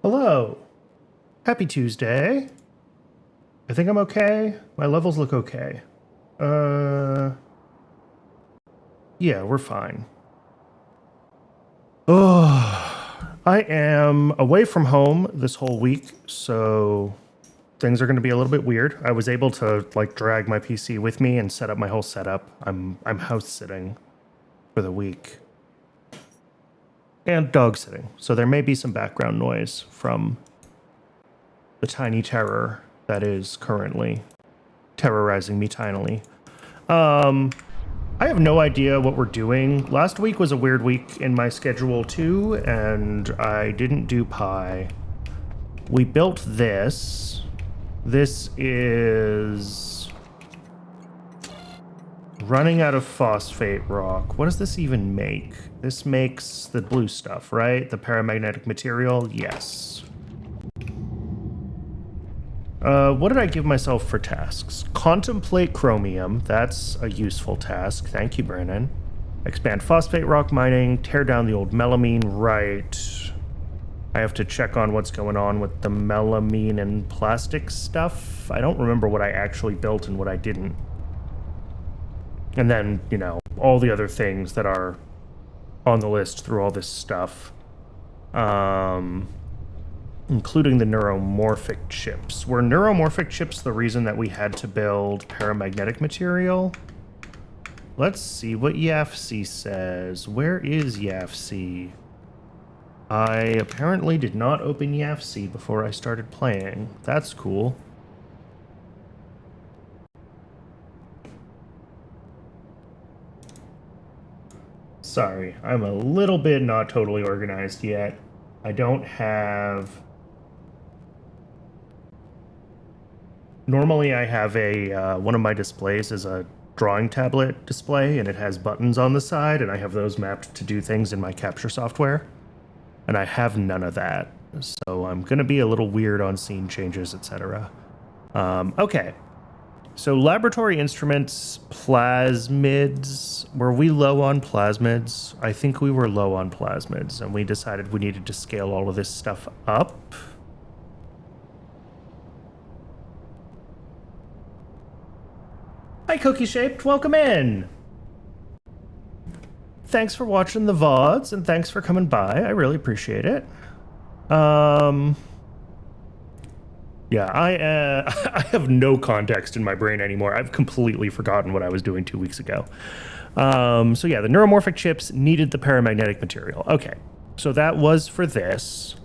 Hello. Happy Tuesday. I think I'm okay. My levels look okay. Yeah, we're fine. Oh, I am away from home this whole week, so things are going to be a little bit weird. I was able to drag my PC with me and set up my whole setup. I'm house sitting for the week. And dog sitting. So there may be some background noise from the tiny terror that is currently terrorizing me tinily. I have no idea what we're doing. Last week was a weird week in my schedule too, and I didn't do pie. We built this. This is running out of phosphate rock. What does this even make? This makes the blue stuff, right? The paramagnetic material? Yes. What did I give myself for tasks? Contemplate chromium. That's a useful task. Thank you, Brandon. Expand phosphate rock mining. Tear down the old melamine. Right. I have to check on what's going on with the melamine and plastic stuff. I don't remember what I actually built and what I didn't. And then, you know, all the other things that are on the list through all this stuff. Including the neuromorphic chips. Were neuromorphic chips the reason that we had to build paramagnetic material? Let's see what YAFC says. Where is YAFC? I apparently did not open YAFC before I started playing. That's cool. Sorry, I'm a little bit not totally organized yet. I don't have... Normally I have a, one of my displays is a drawing tablet display, and it has buttons on the side, and I have those mapped to do things in my capture software. And I have none of that, so I'm going to be a little weird on scene changes, etc. Okay, so laboratory instruments, plasmids. Were we low on plasmids? I think we were low on plasmids, and we decided we needed to scale all of this stuff up. Hi, Cookie Shaped. Welcome in. Thanks for watching the VODs, and thanks for coming by. I really appreciate it. Yeah, I have no context in my brain anymore. I've completely forgotten what I was doing 2 weeks ago. So yeah, the neuromorphic chips needed the paramagnetic material. Okay, so that was for this.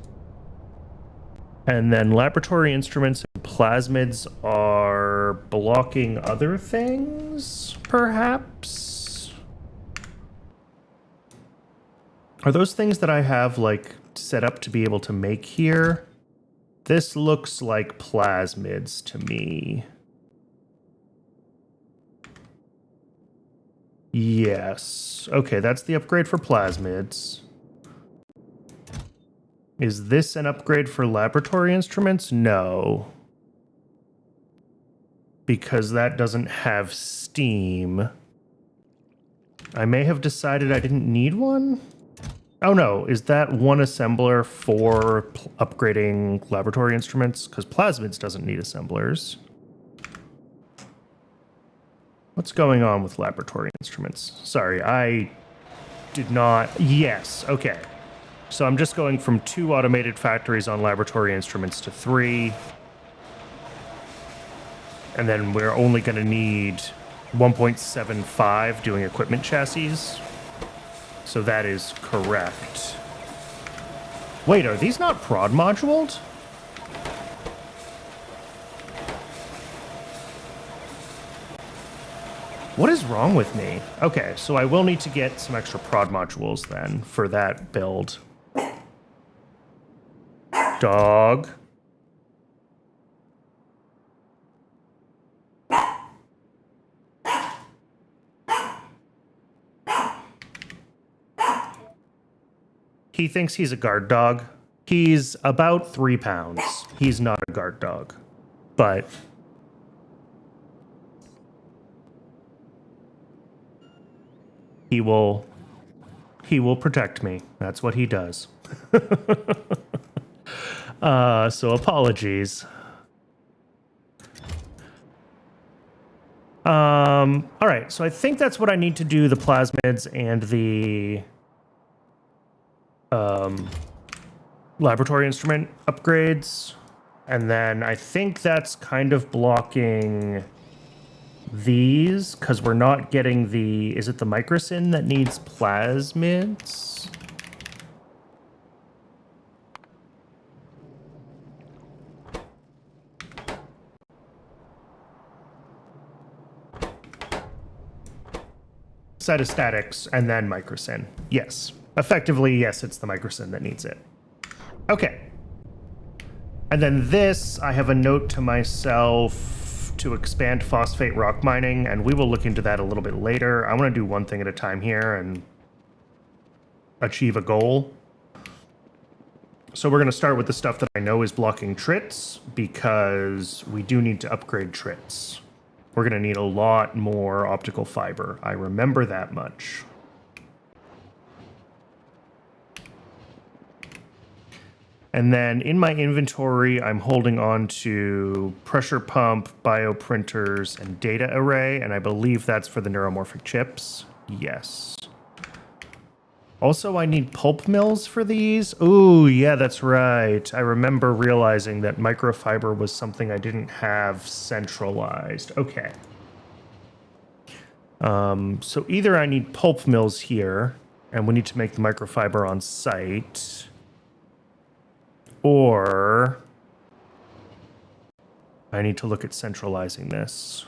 And then laboratory instruments and plasmids are blocking other things, perhaps? Are those things that I have, like, set up to be able to make here? This looks like plasmids to me. Yes. Okay, that's the upgrade for plasmids. Is this an upgrade for laboratory instruments? No. Because that doesn't have steam. I may have decided I didn't need one? Oh no, is that one assembler for upgrading laboratory instruments? Because plasmids doesn't need assemblers. What's going on with laboratory instruments? Sorry, I did not... Yes, okay. So I'm just going from 2 automated factories on laboratory instruments to 3. And then we're only going to need 1.75 doing equipment chassis. So that is correct. Wait, are these not prod moduled? What is wrong with me? Okay, so I will need to get some extra prod modules then for that build. Dog. He thinks he's a guard dog. He's about 3 pounds. He's not a guard dog. But he will protect me. That's what he does. So apologies. All right, so I think that's what I need to do, the plasmids and the laboratory instrument upgrades. And then I think that's kind of blocking these, because we're not getting the... Is it the microsyn that needs plasmids? Cytostatics and then microsyn. Yes. Effectively, yes, it's the microsyn that needs it. Okay. And then this, I have a note to myself to expand phosphate rock mining, and we will look into that a little bit later. I want to do one thing at a time here and achieve a goal. So we're going to start with the stuff that I know is blocking trits, because we do need to upgrade trits. We're going to need a lot more optical fiber. I remember that much. And then in my inventory, I'm holding on to pressure pump, bioprinters, and data array, and I believe that's for the neuromorphic chips. Yes. Also, I need pulp mills for these. Ooh, yeah, that's right. I remember realizing that microfiber was something I didn't have centralized. Okay. So either I need pulp mills here, and we need to make the microfiber on site, or I need to look at centralizing this.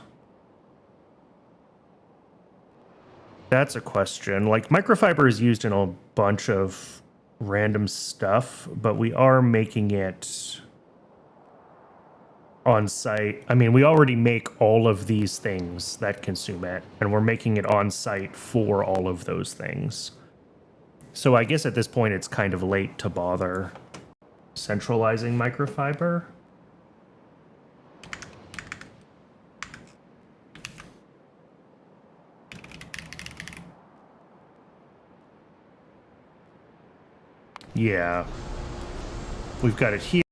That's a question. Like, microfiber is used in a bunch of random stuff, but we are making it on site. I mean, we already make all of these things that consume it, and we're making it on site for all of those things. So I guess at this point it's kind of late to bother centralizing microfiber. Yeah. We've got it here.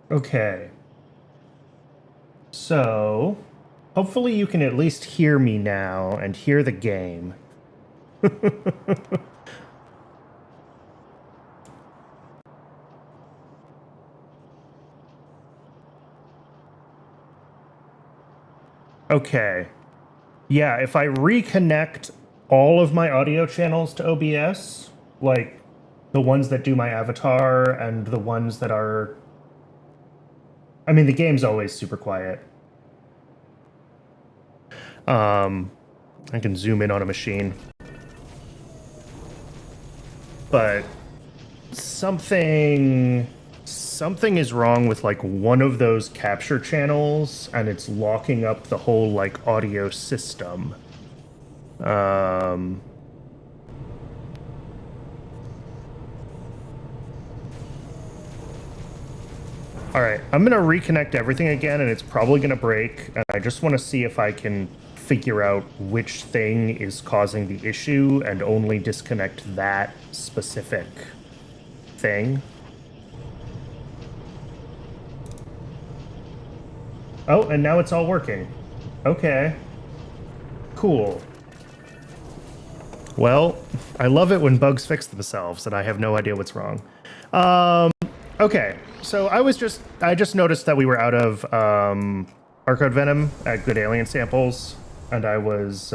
Okay. So, hopefully you can at least hear me now and hear the game. Okay. Yeah, if I reconnect all of my audio channels to OBS, like The ones that do my avatar and the ones that are... I mean, the game's always super quiet. I can zoom in on a machine. But something is wrong with like one of those capture channels, and it's locking up the whole like audio system. All right, I'm gonna reconnect everything again, and it's probably gonna break. And I just want to see if I can figure out which thing is causing the issue and only disconnect that specific thing. Oh, and now it's all working. Okay. Cool. Well, I love it when bugs fix themselves and I have no idea what's wrong. Okay, so I just noticed that we were out of Arcode Venom at Good Alien Samples, and I was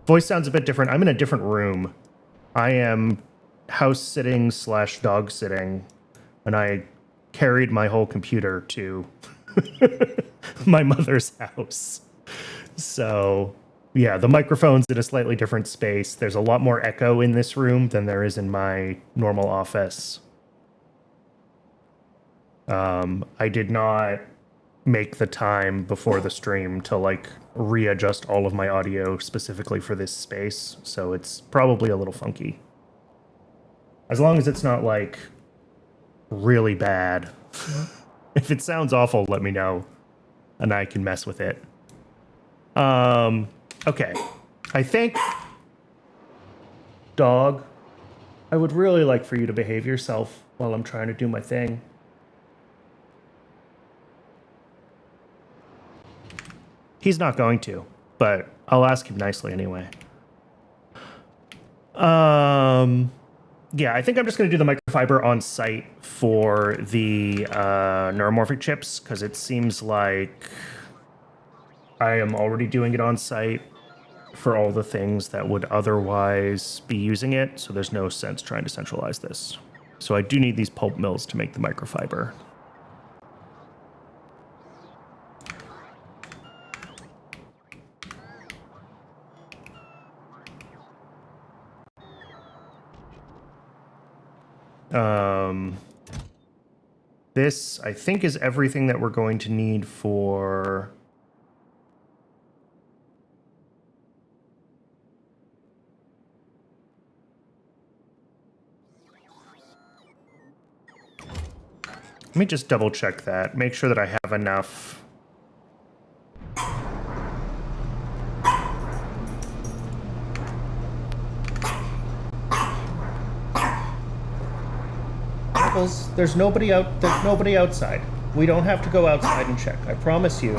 voice sounds a bit different. I'm in a different room. I am house sitting / dog sitting, and I carried my whole computer to my mother's house. So yeah, the microphone's in a slightly different space. There's a lot more echo in this room than there is in my normal office. I did not make the time before the stream to like readjust all of my audio specifically for this space, so it's probably a little funky. As long as it's not like really bad. If it sounds awful, let me know and I can mess with it. Okay. I think, dog, I would really like for you to behave yourself while I'm trying to do my thing. He's not going to, but I'll ask him nicely anyway. Yeah, I think I'm just going to do the microfiber on site for the neuromorphic chips, because it seems like I am already doing it on site for all the things that would otherwise be using it, so there's no sense trying to centralize this. So I do need these pulp mills to make the microfiber. This, I think, is everything that we're going to need for... Let me just double check that. Make sure that I have enough. There's nobody out. There's nobody outside. We don't have to go outside and check. I promise you.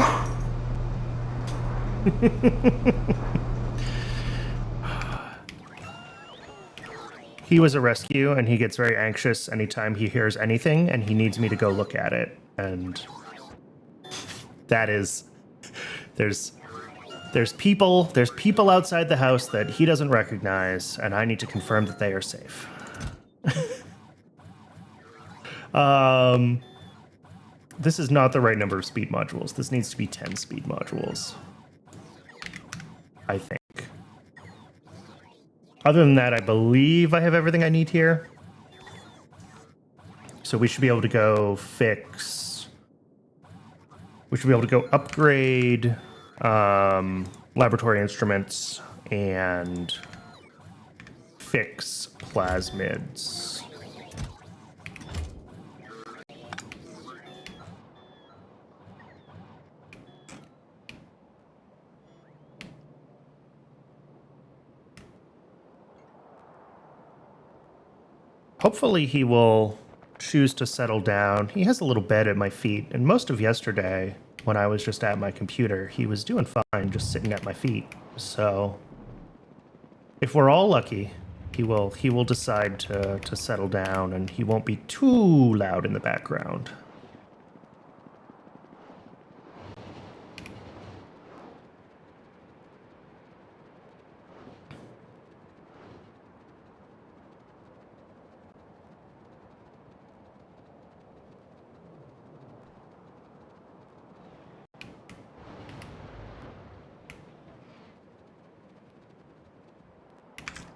He was a rescue, and he gets very anxious anytime he hears anything, and he needs me to go look at it. And that is, there's people outside the house that he doesn't recognize, and I need to confirm that they are safe. This is not the right number of speed modules. This needs to be 10 speed modules, I think. Other than that, I believe I have everything I need here. So we should be able to go fix... We should be able to go upgrade laboratory instruments and fix plasmids. Hopefully he will choose to settle down. He has a little bed at my feet, and most of yesterday, when I was just at my computer, he was doing fine just sitting at my feet. So if we're all lucky, he will decide to settle down, and he won't be too loud in the background.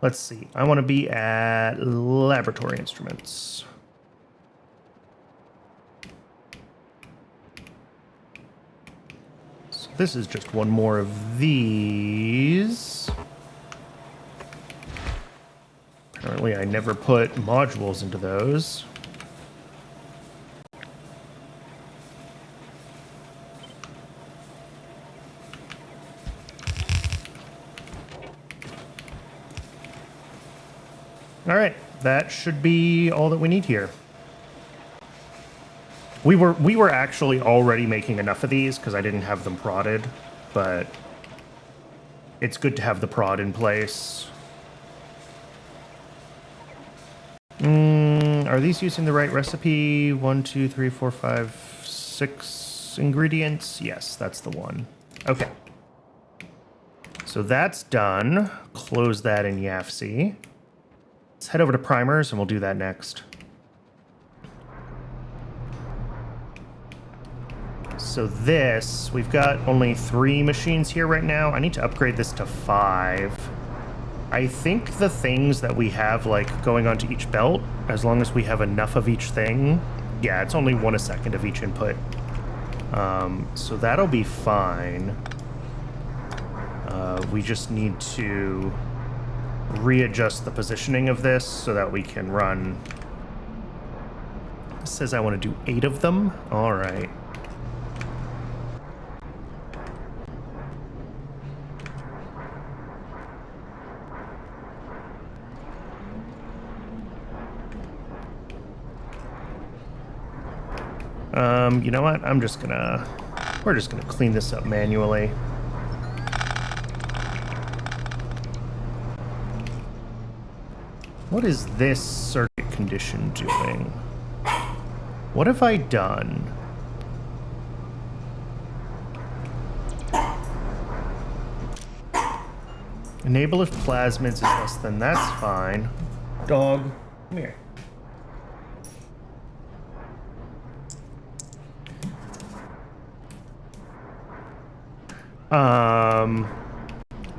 Let's see. I want to be at laboratory instruments. So this is just one more of these. Apparently I never put modules into those. All right, that should be all that we need here. We were actually already making enough of these because I didn't have them prodded, but it's good to have the prod in place. Are these using the right recipe? 1, 2, 3, 4, 5, 6 ingredients? Yes, that's the one. Okay. So that's done. Close that in YAFC. Let's head over to primers and we'll do that next. So this, we've got only 3 machines here right now. I need to upgrade this to 5. I think the things that we have like going onto each belt, as long as we have enough of each thing, yeah, it's only 1 a second of each input. So that'll be fine. We just need to readjust the positioning of this so that we can run. It says I want to do 8 of them. All right. You know what? We're just gonna clean this up manually. What is this circuit condition doing? What have I done? Enable if plasmids is less than, that's fine. Dog, come here.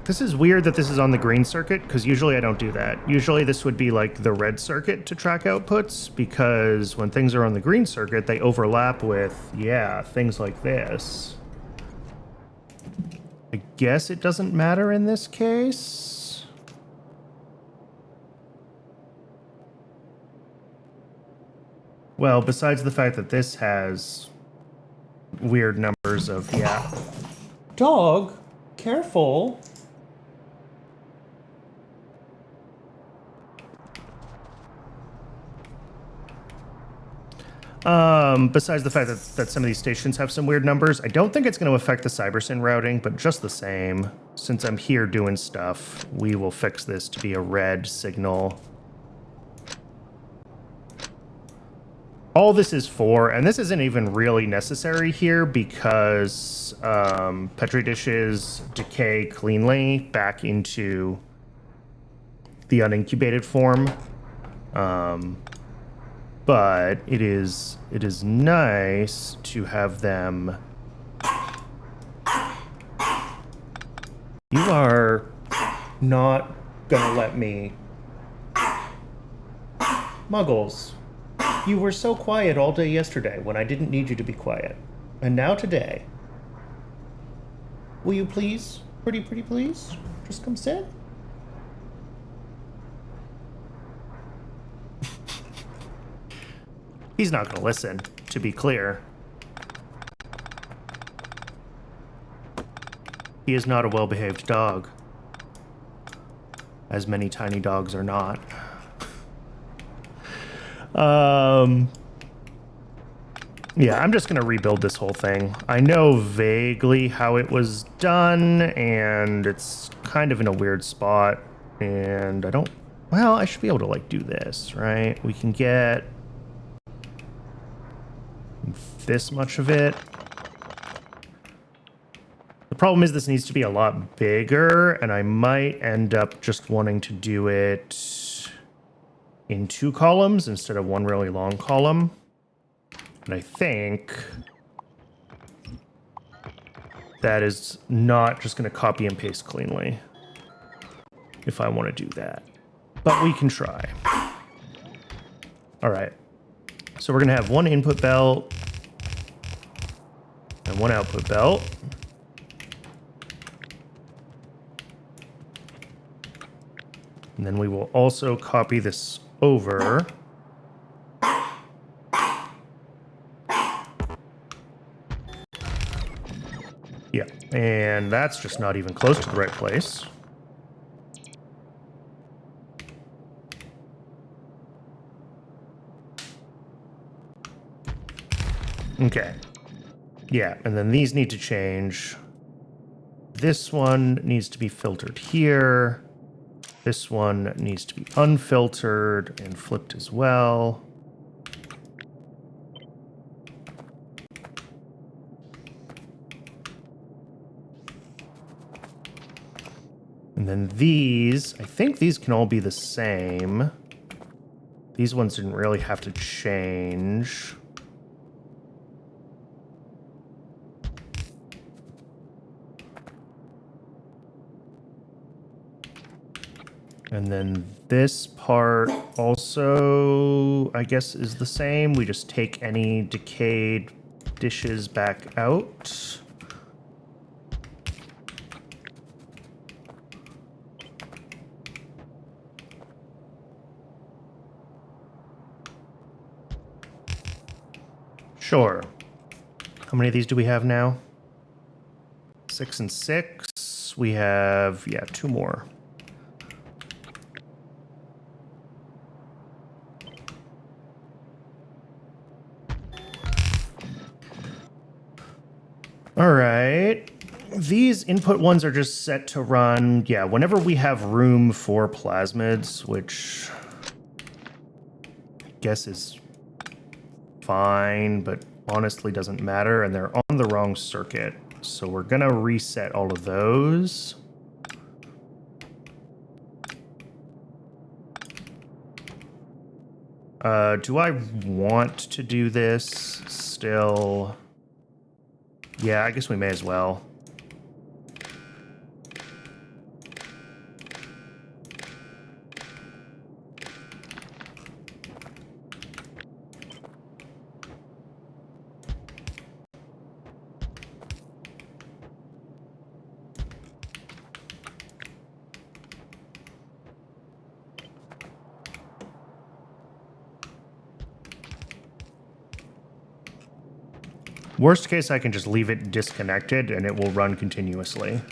This is weird that this is on the green circuit, because usually I don't do that. Usually this would be like the red circuit to track outputs, because when things are on the green circuit, they overlap with, yeah, things like this. I guess it doesn't matter in this case. Well, besides the fact that this has weird numbers of, yeah. Dog, careful. Besides the fact that some of these stations have some weird numbers, I don't think it's going to affect the CyberSyn routing, but just the same, since I'm here doing stuff, we will fix this to be a red signal. All this is for, and this isn't even really necessary here because Petri dishes decay cleanly back into the unincubated form. But it is nice to have them. You are not gonna let me. Muggles, you were so quiet all day yesterday when I didn't need you to be quiet. And now today. Will you please, pretty please, just come sit? He's not going to listen, to be clear. He is not a well-behaved dog. As many tiny dogs are not. Yeah, I'm just going to rebuild this whole thing. I know vaguely how it was done, and it's kind of in a weird spot. And I don't... Well, I should be able to, like, do this, right? We can get this much of it. The problem is this needs to be a lot bigger, and I might end up just wanting to do it in 2 columns instead of 1 really long column. And I think that is not just going to copy and paste cleanly if I want to do that. but we can try. All right. So we're going to have one input belt and one output belt. And then we will also copy this over. Yeah, and that's just not even close to the right place. Okay. Yeah, and then these need to change. This one needs to be filtered here. This one needs to be unfiltered and flipped as well. And then these, I think these can all be the same. These ones didn't really have to change. And then this part also, I guess, is the same. We just take any decayed dishes back out. Sure. How many of these do we have now? 6 and 6. We have, yeah, 2 more. All right. These input ones are just set to run, yeah, whenever we have room for plasmids, which I guess is fine, but honestly doesn't matter, and they're on the wrong circuit. So we're gonna reset all of those. Do I want to do this still? Yeah, I guess we may as well. Worst case, I can just leave it disconnected and it will run continuously.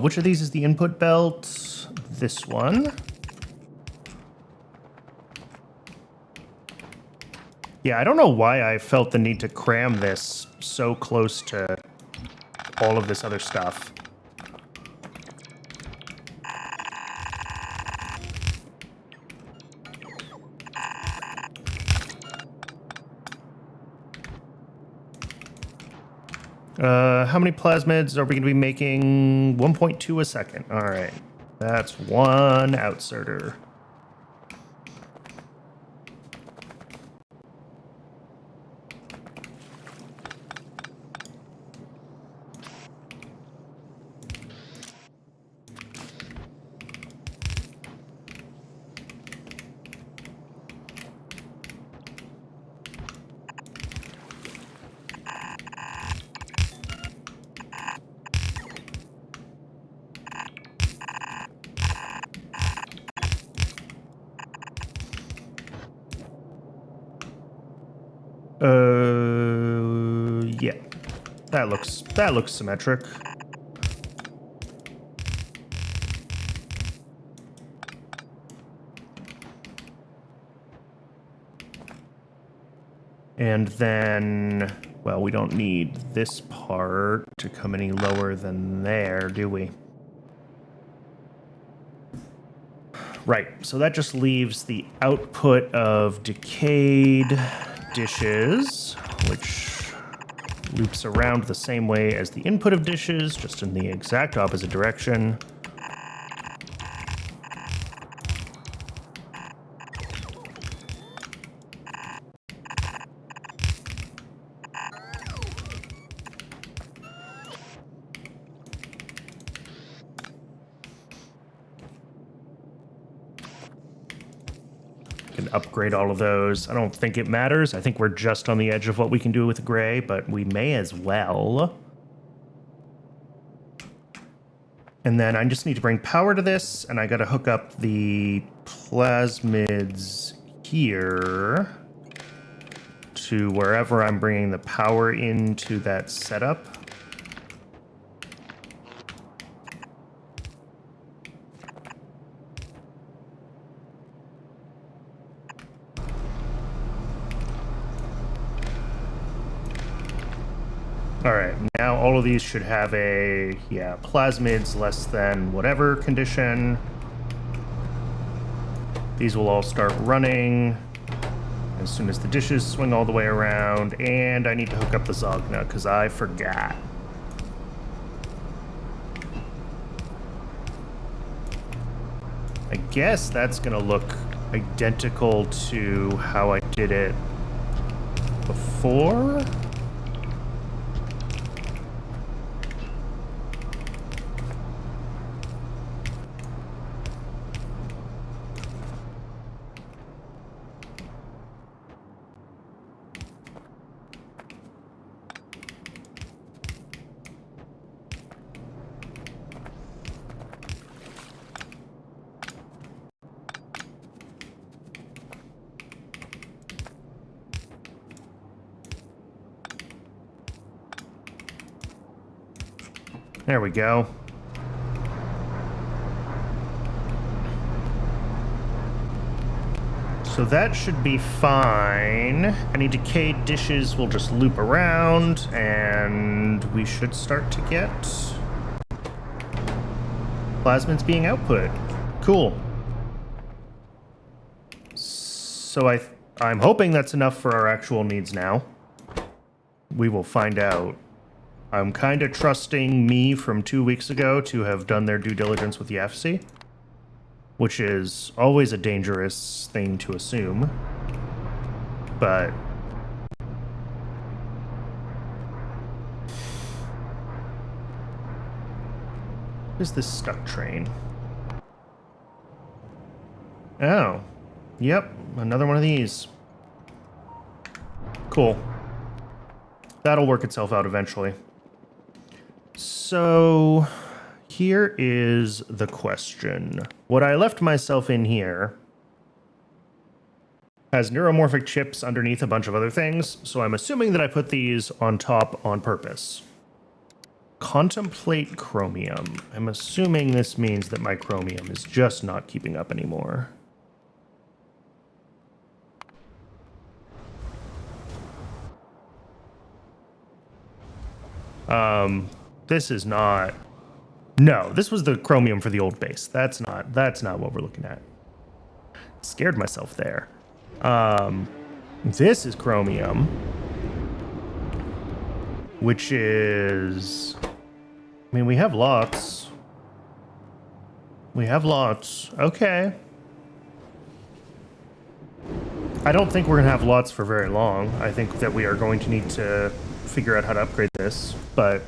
Which of these is the input belt? This one. Yeah, I don't know why I felt the need to cram this so close to all of this other stuff. How many plasmids are we going to be making? 1.2 a second. All right. That's one outserter. Yeah. That looks symmetric. And then, well, we don't need this part to come any lower than there, do we? Right, so that just leaves the output of decayed dishes, which Loops around the same way as the input of dishes, just in the exact opposite direction. Upgrade all of those. I don't think it matters. I think we're just on the edge of what we can do with gray, but we may as well. And then I just need to bring power to this, and I got to hook up the plasmids here to wherever I'm bringing the power into that setup. All right, now all of these should have a, plasmids less than whatever condition. These will all start running as soon as the dishes swing all the way around, and I need to hook up the Zogna because I forgot. I guess that's gonna look identical to how I did it before. There we go. So that should be fine. Any decayed dishes will just loop around, and we should start to get plasmids being output. Cool. So I'm hoping that's enough for our actual needs now. We will find out. I'm kind of trusting me from 2 weeks ago to have done their due diligence with the FC, which is always a dangerous thing to assume. But what is this stuck train? Oh, yep, another one of these. Cool. That'll work itself out eventually. So here is the question. What I left myself in here has neuromorphic chips underneath a bunch of other things, so I'm assuming that I put these on top on purpose. Contemplate chromium. I'm assuming this means that my chromium is just not keeping up anymore. This is not... No, this was the chromium for the old base. That's not what we're looking at. Scared myself there. This is chromium, which is... I mean, we have lots. We have lots. Okay. I don't think we're going to have lots for very long. I think that we are going to need to figure out how to upgrade this, but...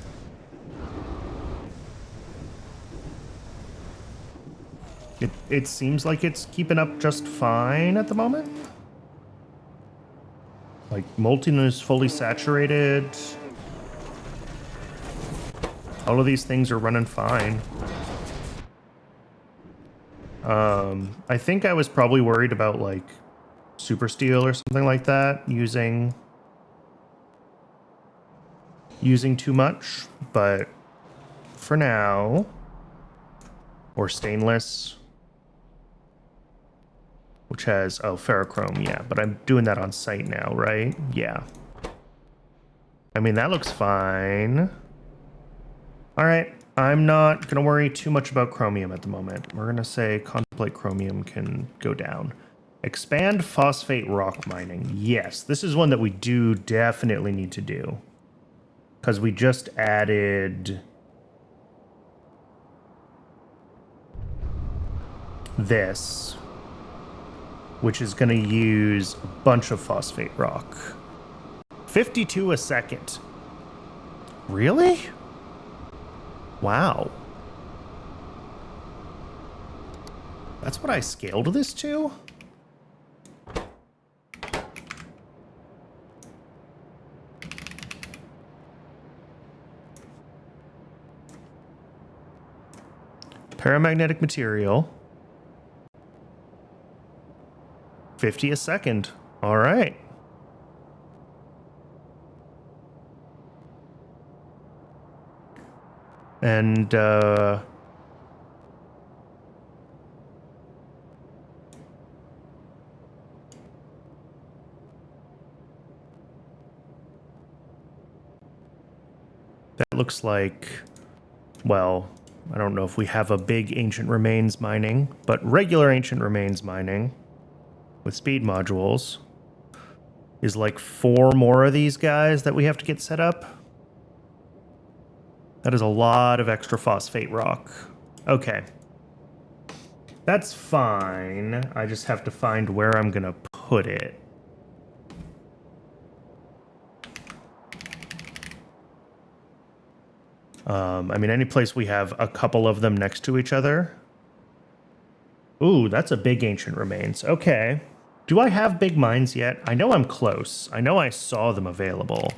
It seems like it's keeping up just fine at the moment. Like, molten is fully saturated. All of these things are running fine. I think I was probably worried about, like, super steel or something like that, using too much, but for now, or stainless, which has, oh, ferrochrome, yeah, but I'm doing that on site now, right? Yeah. I mean, that looks fine. All right, I'm not gonna worry too much about chromium at the moment. We're gonna say contemplate chromium can go down. Expand phosphate rock mining. Yes, this is one that we do definitely need to do. because we just added this, which is going to use a bunch of phosphate rock. 52 a second. Really? Wow. That's what I scaled this to? Paramagnetic material. 50 a second. All right. And, that looks like, well, I don't know if we have a big ancient remains mining, but regular ancient remains mining with speed modules is like 4 more of these guys that we have to get set up. That is a lot of extra phosphate rock. Okay. That's fine. I just have to find where I'm gonna put it. I mean, any place we have a couple of them next to each other. Ooh, that's a big ancient remains. Okay. Do I have big mines yet? I know I'm close. I know I saw them available.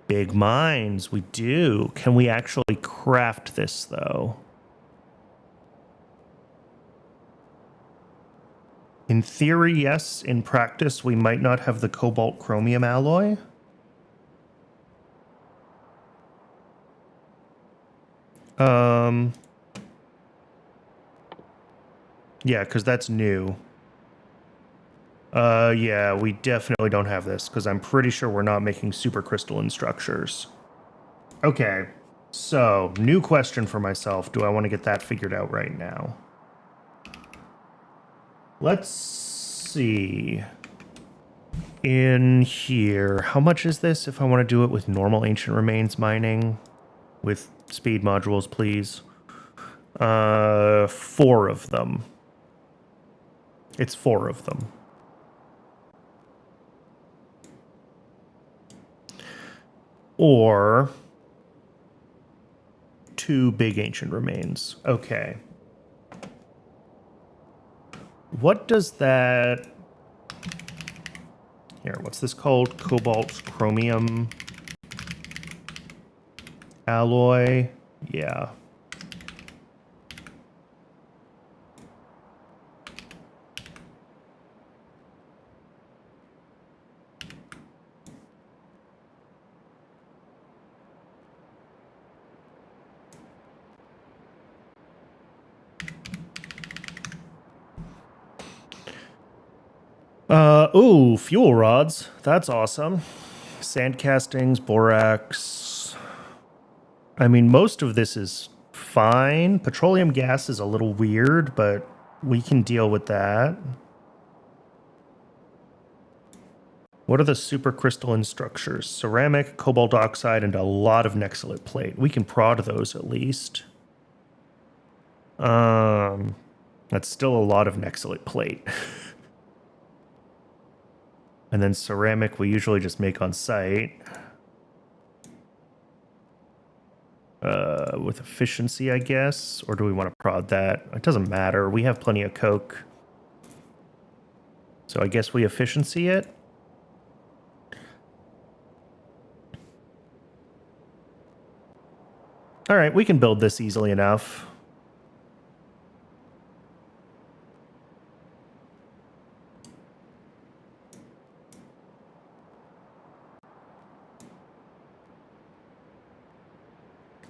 Big mines, we do. Can we actually craft this, though? In theory, yes. In practice, we might not have the cobalt chromium alloy. Yeah, because that's new. Yeah, we definitely don't have this, because I'm pretty sure we're not making supercrystalline structures. Okay, so, new question for myself. Do I want to get that figured out right now? Let's see. In here, how much is this if I want to do it with normal ancient remains mining? With speed modules, please. 4 of them. It's 4 of them. Or 2 big ancient remains. Okay. What does that... Here, what's this called? Cobalt chromium alloy. Yeah. Ooh, fuel rods. That's awesome. Sand castings, borax. I mean, most of this is fine. Petroleum gas is a little weird, but we can deal with that. What are the supercrystalline structures? Ceramic, cobalt oxide, and a lot of nexalite plate. We can prod those at least. That's still a lot of nexalite plate. And then ceramic we usually just make on site. With efficiency, I guess? Or do we want to prod that? It doesn't matter. We have plenty of coke. So I guess we efficiency it? Alright, we can build this easily enough.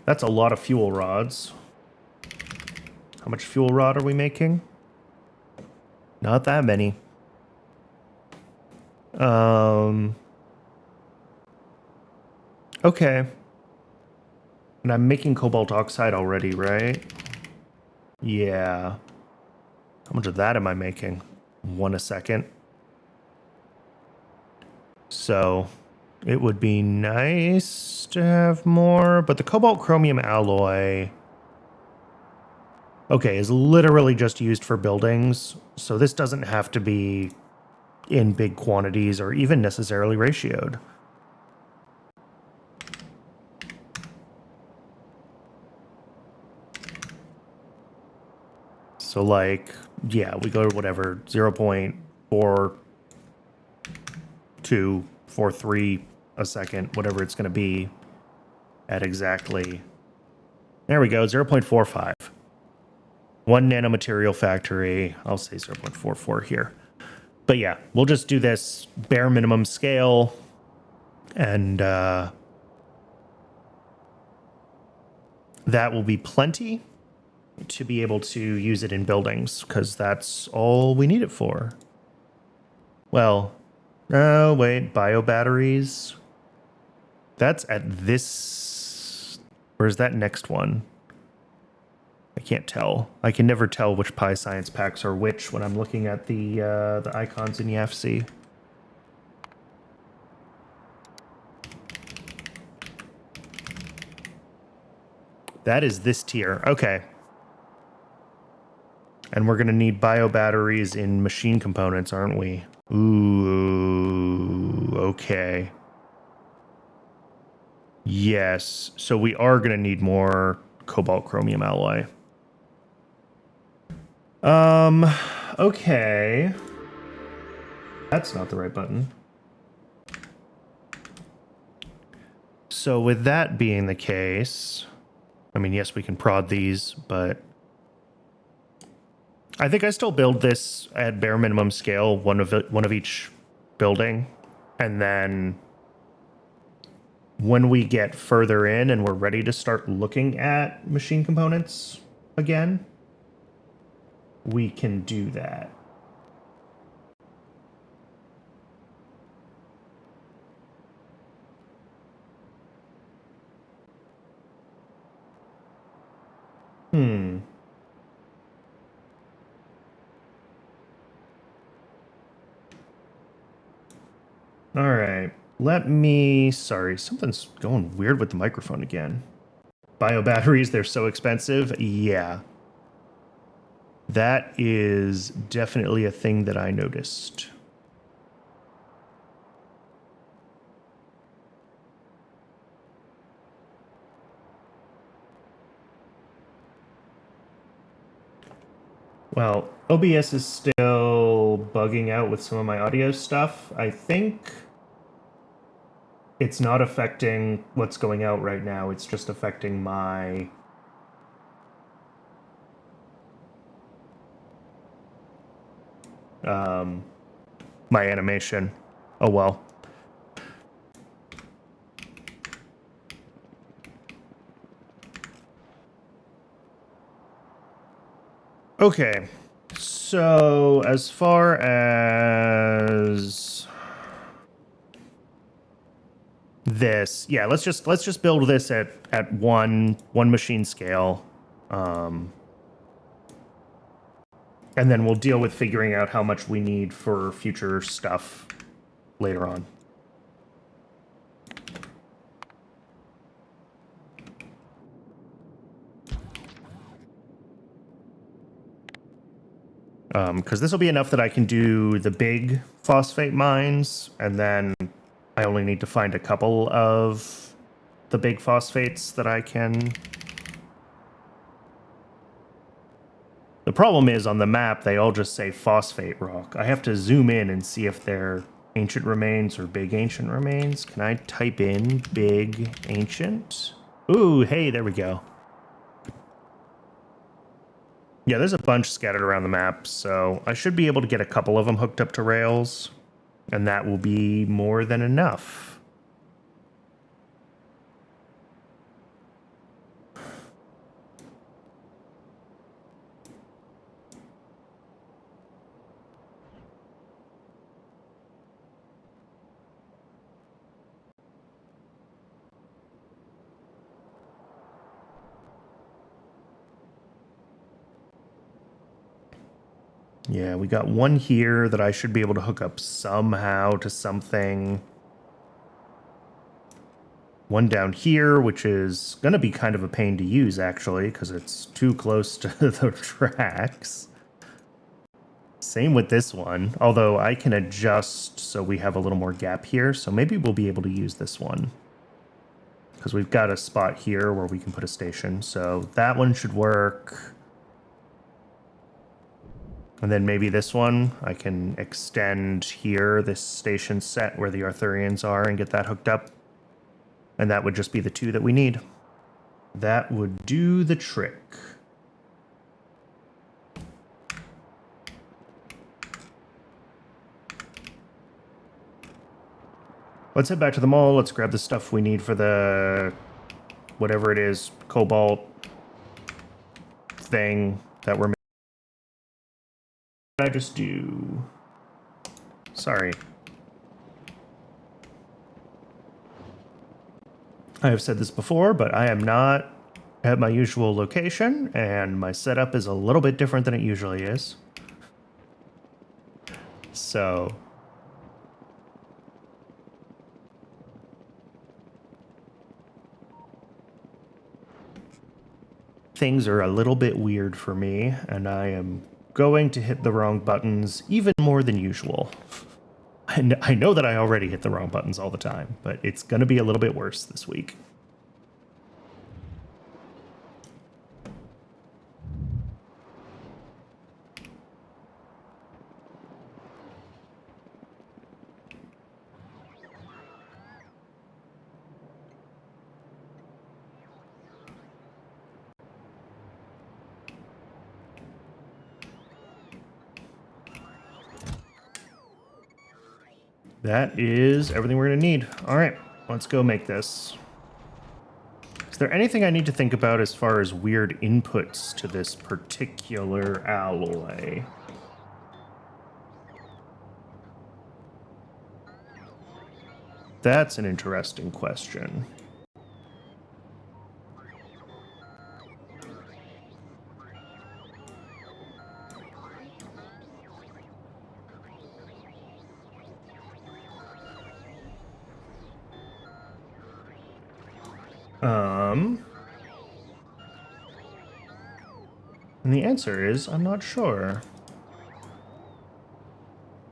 That's a lot of fuel rods. How much fuel rod are we making? Not that many. Okay. And I'm making cobalt oxide already, right? Yeah. How much of that am I making? 1 a second. So, It would be nice to have more, but the cobalt chromium alloy, okay, is literally just used for buildings. So this doesn't have to be in big quantities or even necessarily ratioed. So like, yeah, we go to whatever, 0.4243 a second, whatever it's going to be at exactly. There we go, 0.45. 1 nanomaterial factory. I'll say 0.44 here. But yeah, we'll just do this bare minimum scale, and that will be plenty to be able to use it in buildings, because that's all we need it for. Well, oh, wait, bio batteries. That's at this, or is that next one? I can't tell. I can never tell which Pi Science packs are which when I'm looking at the icons in YAFC. That is this tier. Okay. And we're going to need bio batteries in machine components, aren't we? Ooh, okay. Yes. So we are going to need more cobalt chromium alloy. Okay. That's not the right button. So with that being the case, I mean, yes, we can prod these, but I think I still build this at bare minimum scale, one of each building, and then when we get further in and we're ready to start looking at machine components again, we can do that. All right. Let me, sorry, something's going weird with the microphone again. Bio batteries, they're so expensive. Yeah. That is definitely a thing that I noticed. Well, OBS is still bugging out with some of my audio stuff. I think it's not affecting what's going out right now. It's just affecting my my animation. Oh well. Okay. So as far as this, yeah, let's just build this at one machine scale. And then we'll deal with figuring out how much we need for future stuff later on. Because this will be enough that I can do the big phosphate mines, and then I only need to find a couple of the big phosphates that I can. The problem is on the map, they all just say phosphate rock. I have to zoom in and see if they're ancient remains or big ancient remains. Can I type in big ancient? Ooh, hey, there we go. Yeah, there's a bunch scattered around the map, so I should be able to get a couple of them hooked up to rails, and that will be more than enough. Yeah, we got one here that I should be able to hook up somehow to something. one down here, which is going to be kind of a pain to use, actually, because it's too close to the tracks. Same with this one, although I can adjust so we have a little more gap here, so maybe we'll be able to use this one. Because we've got a spot here where we can put a station, so that one should work. And then maybe this one, I can extend here, this station set where the Arthurians are, and get that hooked up. And that would just be the two that we need. That would do the trick. Let's head back to the mall. Let's grab the stuff we need for the whatever it is, cobalt thing that we're making. What did I just do? Sorry. I have said this before, but I am not at my usual location, and my setup is a little bit different than it usually is. So things are a little bit weird for me, and I am going to hit the wrong buttons even more than usual. And I know that I already hit the wrong buttons all the time, but it's going to be a little bit worse this week. That is everything we're going to need. All right, let's go make this. Is there anything I need to think about as far as weird inputs to this particular alloy? That's an interesting question. And the answer is, I'm not sure.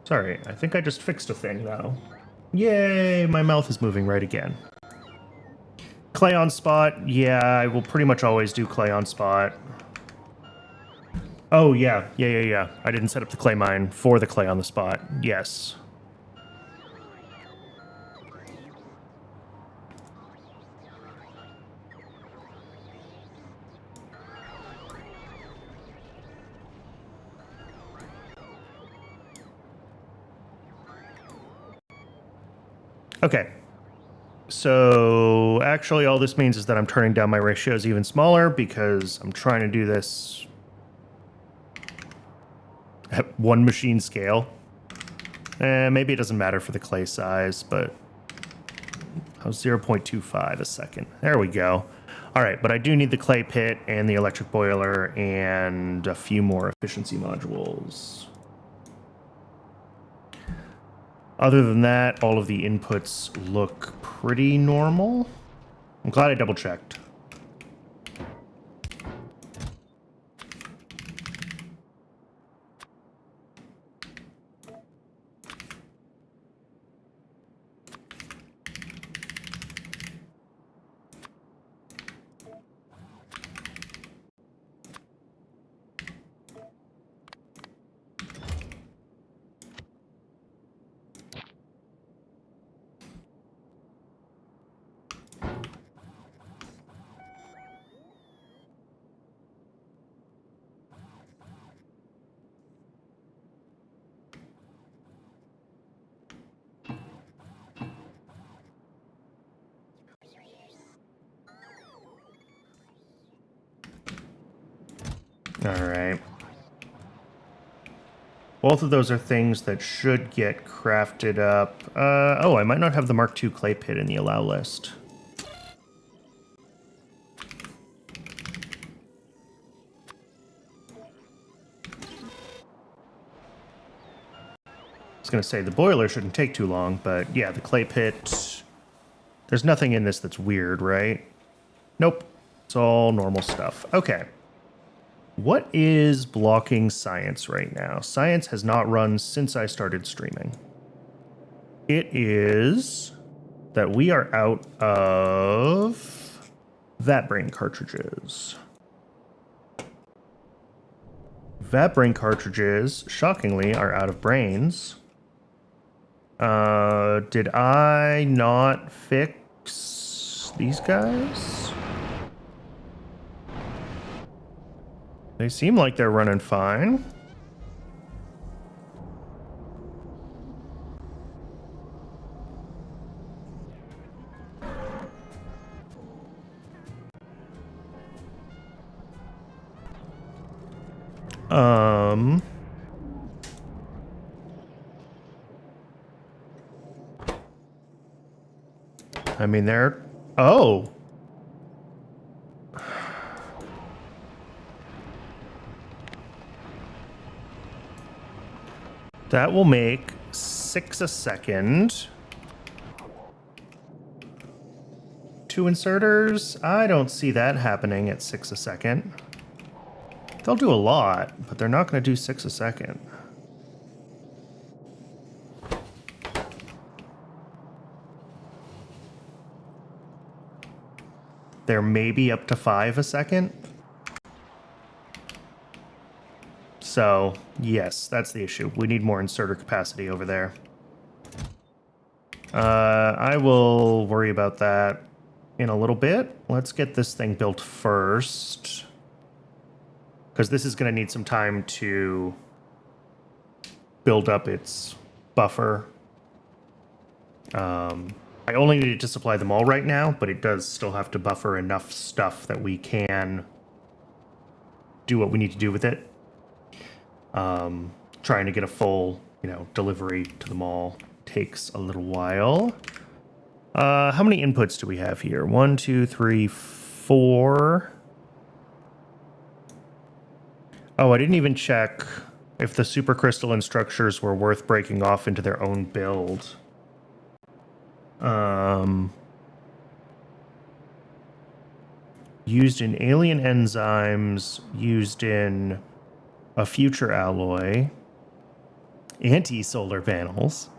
Sorry, I think I just fixed a thing, though. Yay, my mouth is moving right again. Clay on spot, yeah, I will pretty much always do clay on spot. Oh, yeah. I didn't set up the clay mine for the clay on the spot. Yes. Okay. So actually all this means is that I'm turning down my ratios even smaller because I'm trying to do this at one machine scale. Maybe it doesn't matter for the clay size, but 0.25 a second. There we go. All right, but I do need the clay pit and the electric boiler and a few more efficiency modules. Other than that, all of the inputs look pretty normal. I'm glad I double checked. All right. Both of those are things that should get crafted up. Oh, I might not have the Mark II clay pit in the allow list. I was going to say the boiler shouldn't take too long, but yeah, the clay pit There's nothing in this that's weird, right? Nope. It's all normal stuff. Okay. What is blocking science right now? Science has not run since I started streaming. It is that we are out of Vat Brain cartridges. Vat Brain cartridges, shockingly, are out of brains. Did I not fix these guys? They seem like they're running fine. I mean, they're... Oh! That will make 6 a second. 2 inserters? I don't see that happening at 6 a second. They'll do a lot, but they're not going to do 6 a second. They're maybe up to 5 a second. So, yes, that's the issue. We need more inserter capacity over there. I will worry about that in a little bit. Let's get this thing built first, because this is going to need some time to build up its buffer. I only needed to supply them all right now, but it does still have to buffer enough stuff that we can do what we need to do with it. Trying to get a full, delivery to the mall takes a little while. How many inputs do we have here? 1, 2, 3, 4. Oh, I didn't even check if the supercrystalline structures were worth breaking off into their own build. Used in alien enzymes, used in a future alloy, anti-solar panels.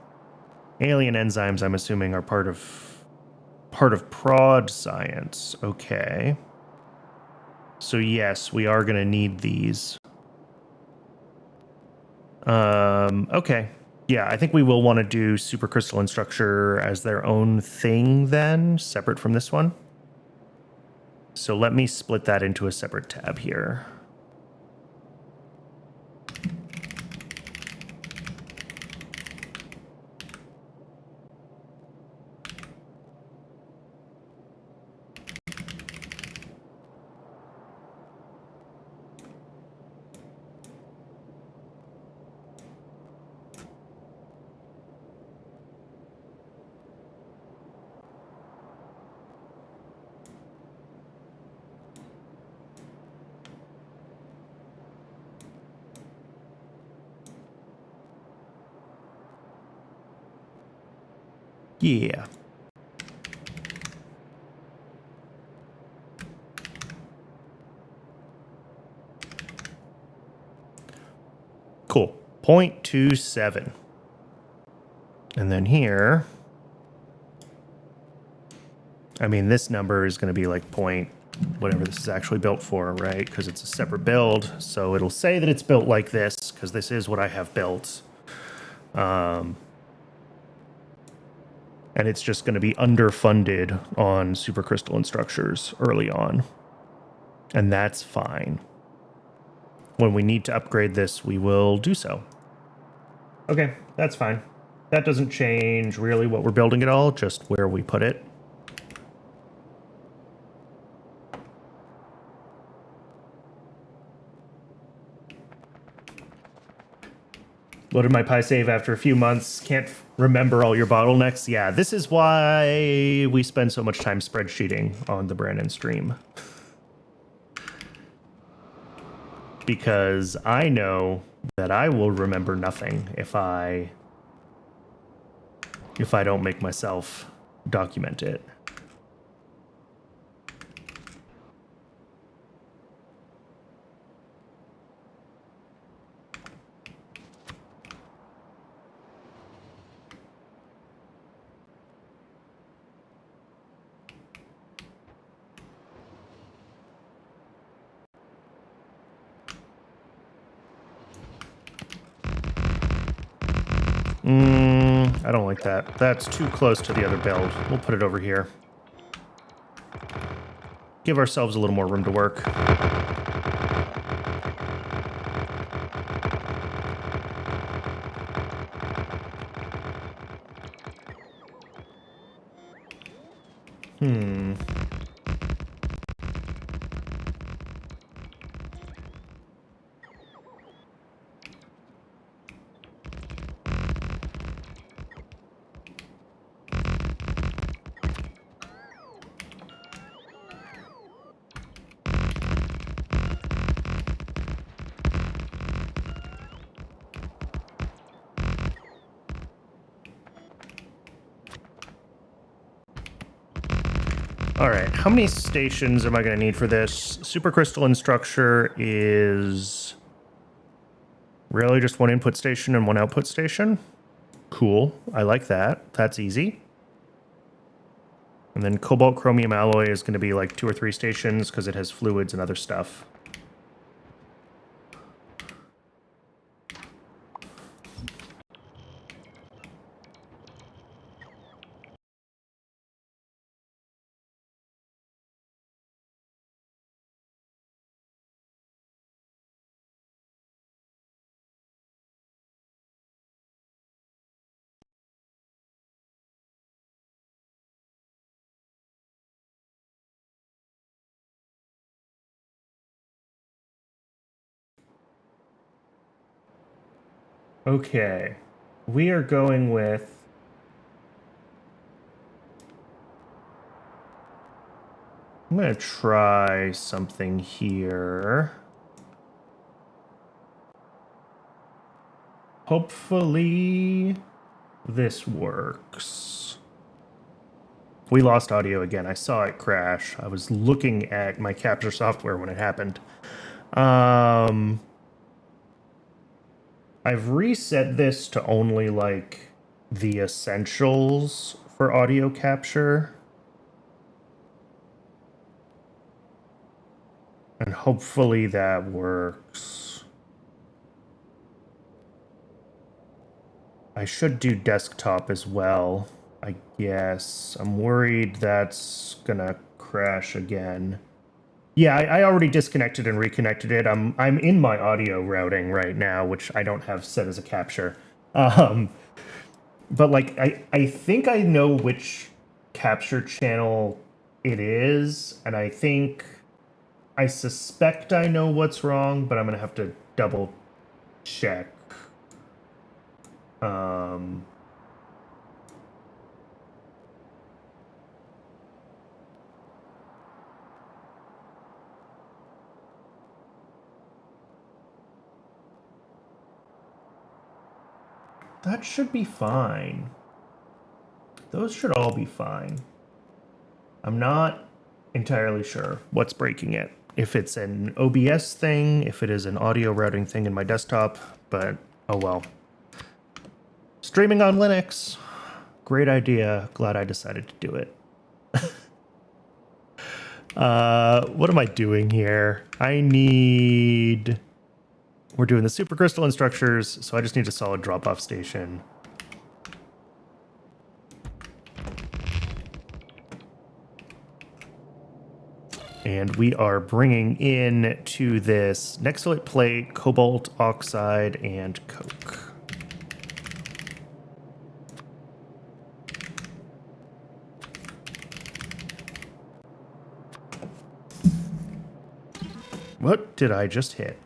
Alien enzymes, I'm assuming, are part of prod science. Okay. So yes, we are going to need these. Okay. Yeah, I think we will want to do supercrystalline structure as their own thing then, separate from this one. So let me split that into a separate tab here. Yeah. Cool. 0.27. And then here, I mean, this number is going to be like whatever this is actually built for, right? Because it's a separate build. So it'll say that it's built like this, because this is what I have built. And it's just going to be underfunded on supercrystalline structures early on. And that's fine. When we need to upgrade this, we will do so. Okay, that's fine. That doesn't change really what we're building at all, just where we put it. Loaded my PySave after a few months. Can't remember all your bottlenecks. Yeah, this is why we spend so much time spreadsheeting on the Brandon stream. Because I know that I will remember nothing if I don't make myself document it. I don't like that. That's too close to the other build. We'll put it over here. Give ourselves a little more room to work. All right, how many stations am I going to need for this? Supercrystalline structure is really just one input station and one output station. Cool, I like that. That's easy. And then cobalt chromium alloy is going to be like 2 or 3 stations because it has fluids and other stuff. Okay, we are going with... I'm going to try something here. Hopefully this works. We lost audio again. I saw it crash. I was looking at my capture software when it happened. I've reset this to only like the essentials for audio capture. And hopefully that works. I should do desktop as well, I guess. I'm worried that's gonna crash again. Yeah, I already disconnected and reconnected it. I'm in my audio routing right now, which I don't have set as a capture. But like I think I know which capture channel it is, and I suspect I know what's wrong, but I'm gonna have to double check. That should be fine. Those should all be fine. I'm not entirely sure what's breaking it. If it's an OBS thing, if it is an audio routing thing in my desktop, but oh well. Streaming on Linux. Great idea. Glad I decided to do it. What am I doing here? We're doing the supercrystalline structures, so I just need a solid drop-off station. And we are bringing in to this nextlit plate, cobalt oxide, and coke. What did I just hit?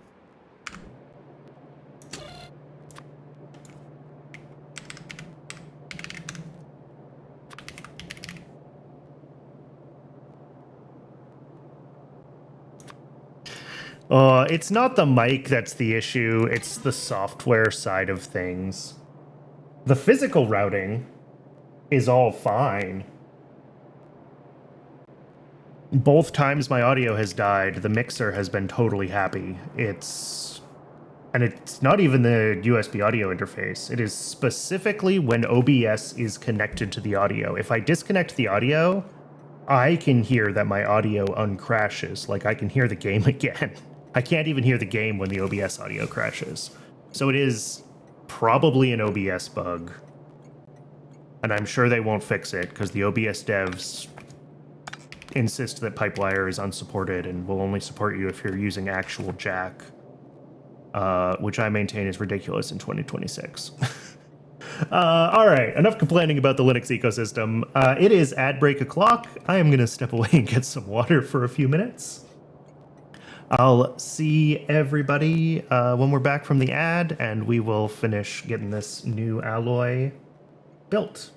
It's not the mic that's the issue, it's the software side of things. The physical routing is all fine. Both times my audio has died, the mixer has been totally happy. It's not even the USB audio interface. It is specifically when OBS is connected to the audio. If I disconnect the audio, I can hear that my audio uncrashes. Like, I can hear the game again. I can't even hear the game when the OBS audio crashes. So it is probably an OBS bug. And I'm sure they won't fix it because the OBS devs insist that Pipewire is unsupported and will only support you if you're using actual jack, which I maintain is ridiculous in 2026. All right, enough complaining about the Linux ecosystem. It is ad break o'clock. I am going to step away and get some water for a few minutes. I'll see everybody when we're back from the ad, and we will finish getting this new alloy built.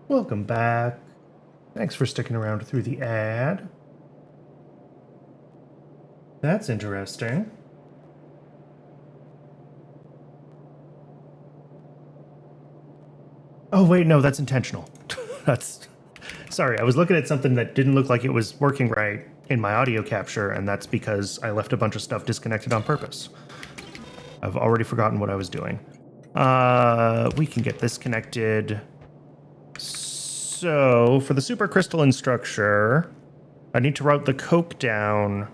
Welcome back. Thanks for sticking around through the ad. That's interesting. Oh, wait, no, that's intentional. That's... Sorry, I was looking at something that didn't look like it was working right in my audio capture, and that's because I left a bunch of stuff disconnected on purpose. I've already forgotten what I was doing. We can get this connected. So, for the supercrystalline structure, I need to route the coke down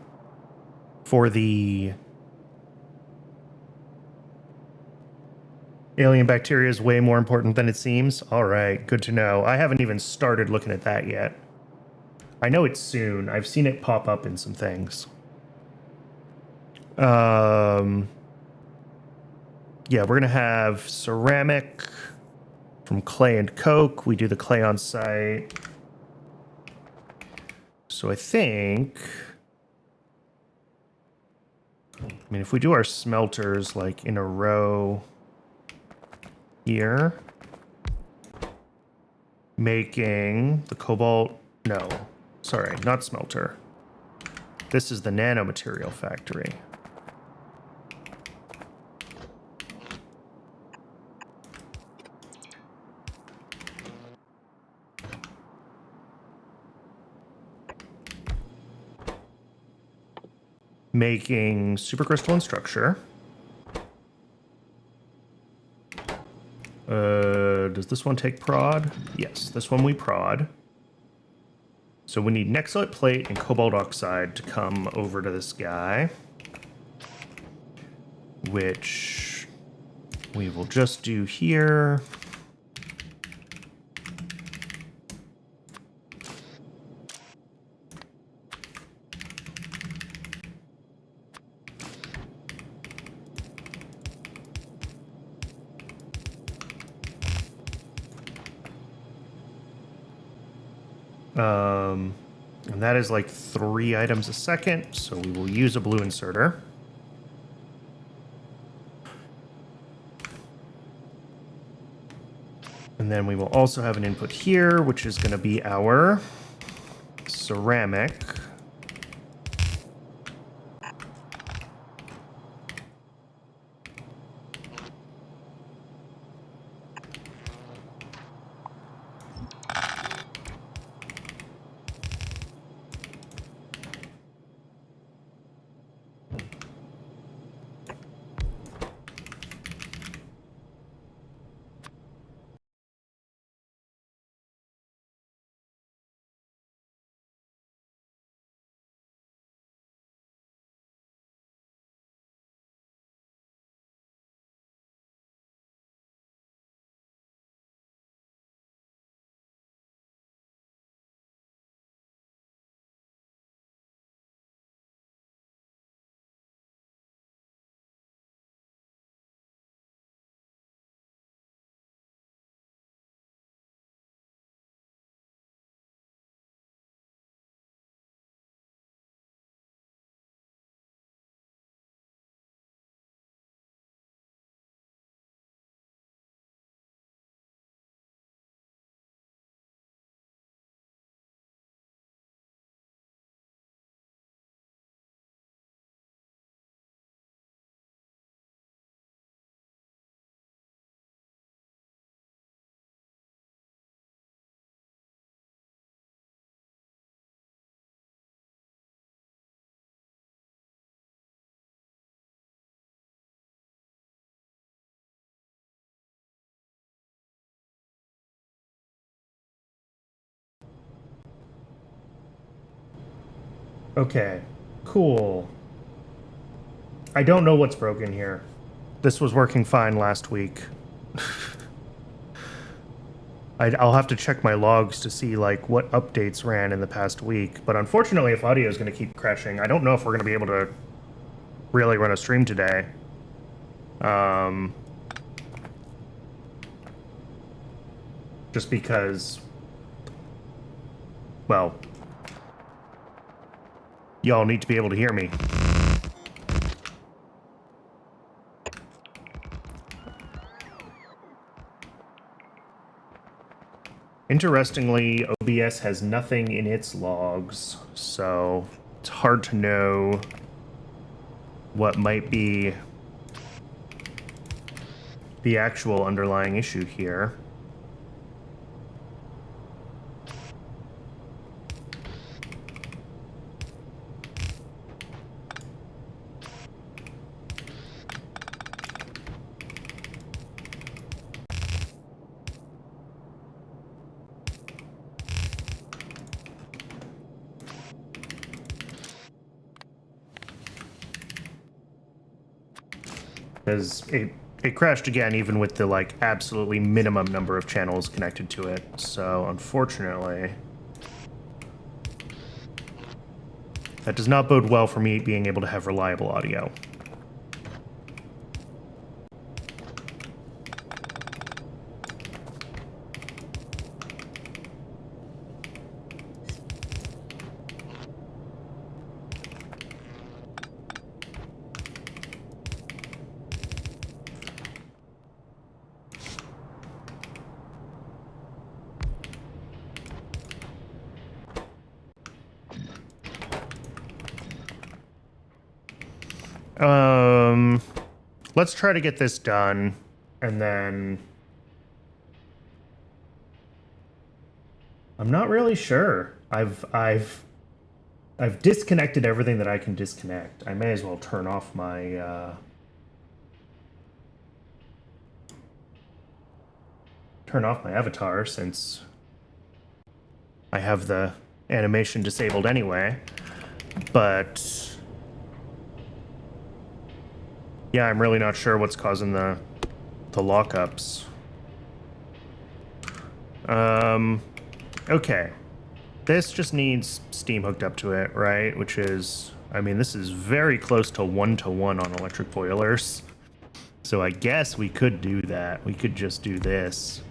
for the alien bacteria is way more important than it seems. All right, good to know. I haven't even started looking at that yet. I know it's soon. I've seen it pop up in some things. Yeah, we're going to have ceramic From clay and coke, we do the clay on site. So I think, I mean, if we do our smelters like in a row here, making the cobalt, no, sorry, not smelter. This is the nanomaterial factory. Making supercrystalline structure. Does this one take prod? Yes, this one we prod. So we need nexalite plate and cobalt oxide to come over to this guy, which we will just do here. And that is like 3 items a second, so we will use a blue inserter. And then we will also have an input here, which is going to be our ceramic. Okay, cool. I don't know what's broken here. This was working fine last week. I'll have to check my logs to see like what updates ran in the past week. But unfortunately, if audio is going to keep crashing, I don't know if we're going to be able to really run a stream today. Just because, well, y'all need to be able to hear me. Interestingly, OBS has nothing in its logs, so it's hard to know what might be the actual underlying issue here. Because it crashed again, even with the like absolutely minimum number of channels connected to it. So unfortunately, that does not bode well for me being able to have reliable audio. Let's try to get this done, and then I'm not really sure. I've disconnected everything that I can disconnect. I may as well turn off my avatar since I have the animation disabled anyway. But yeah, I'm really not sure what's causing the lockups. Okay. This just needs Steam hooked up to it, right? Which is, I mean, this is very close to 1-to-1 on electric boilers. So I guess we could do that. We could just do this.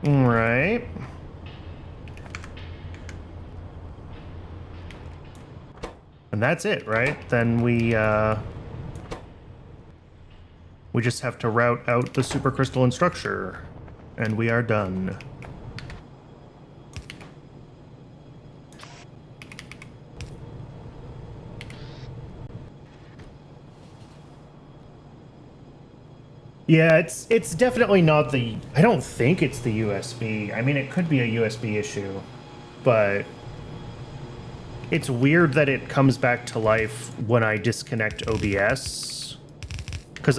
Right. And that's it, right? Then we just have to route out the supercrystalline structure, and we are done. Yeah, it's definitely not the... I don't think it's the USB. I mean, it could be a USB issue, but it's weird that it comes back to life when I disconnect OBS, because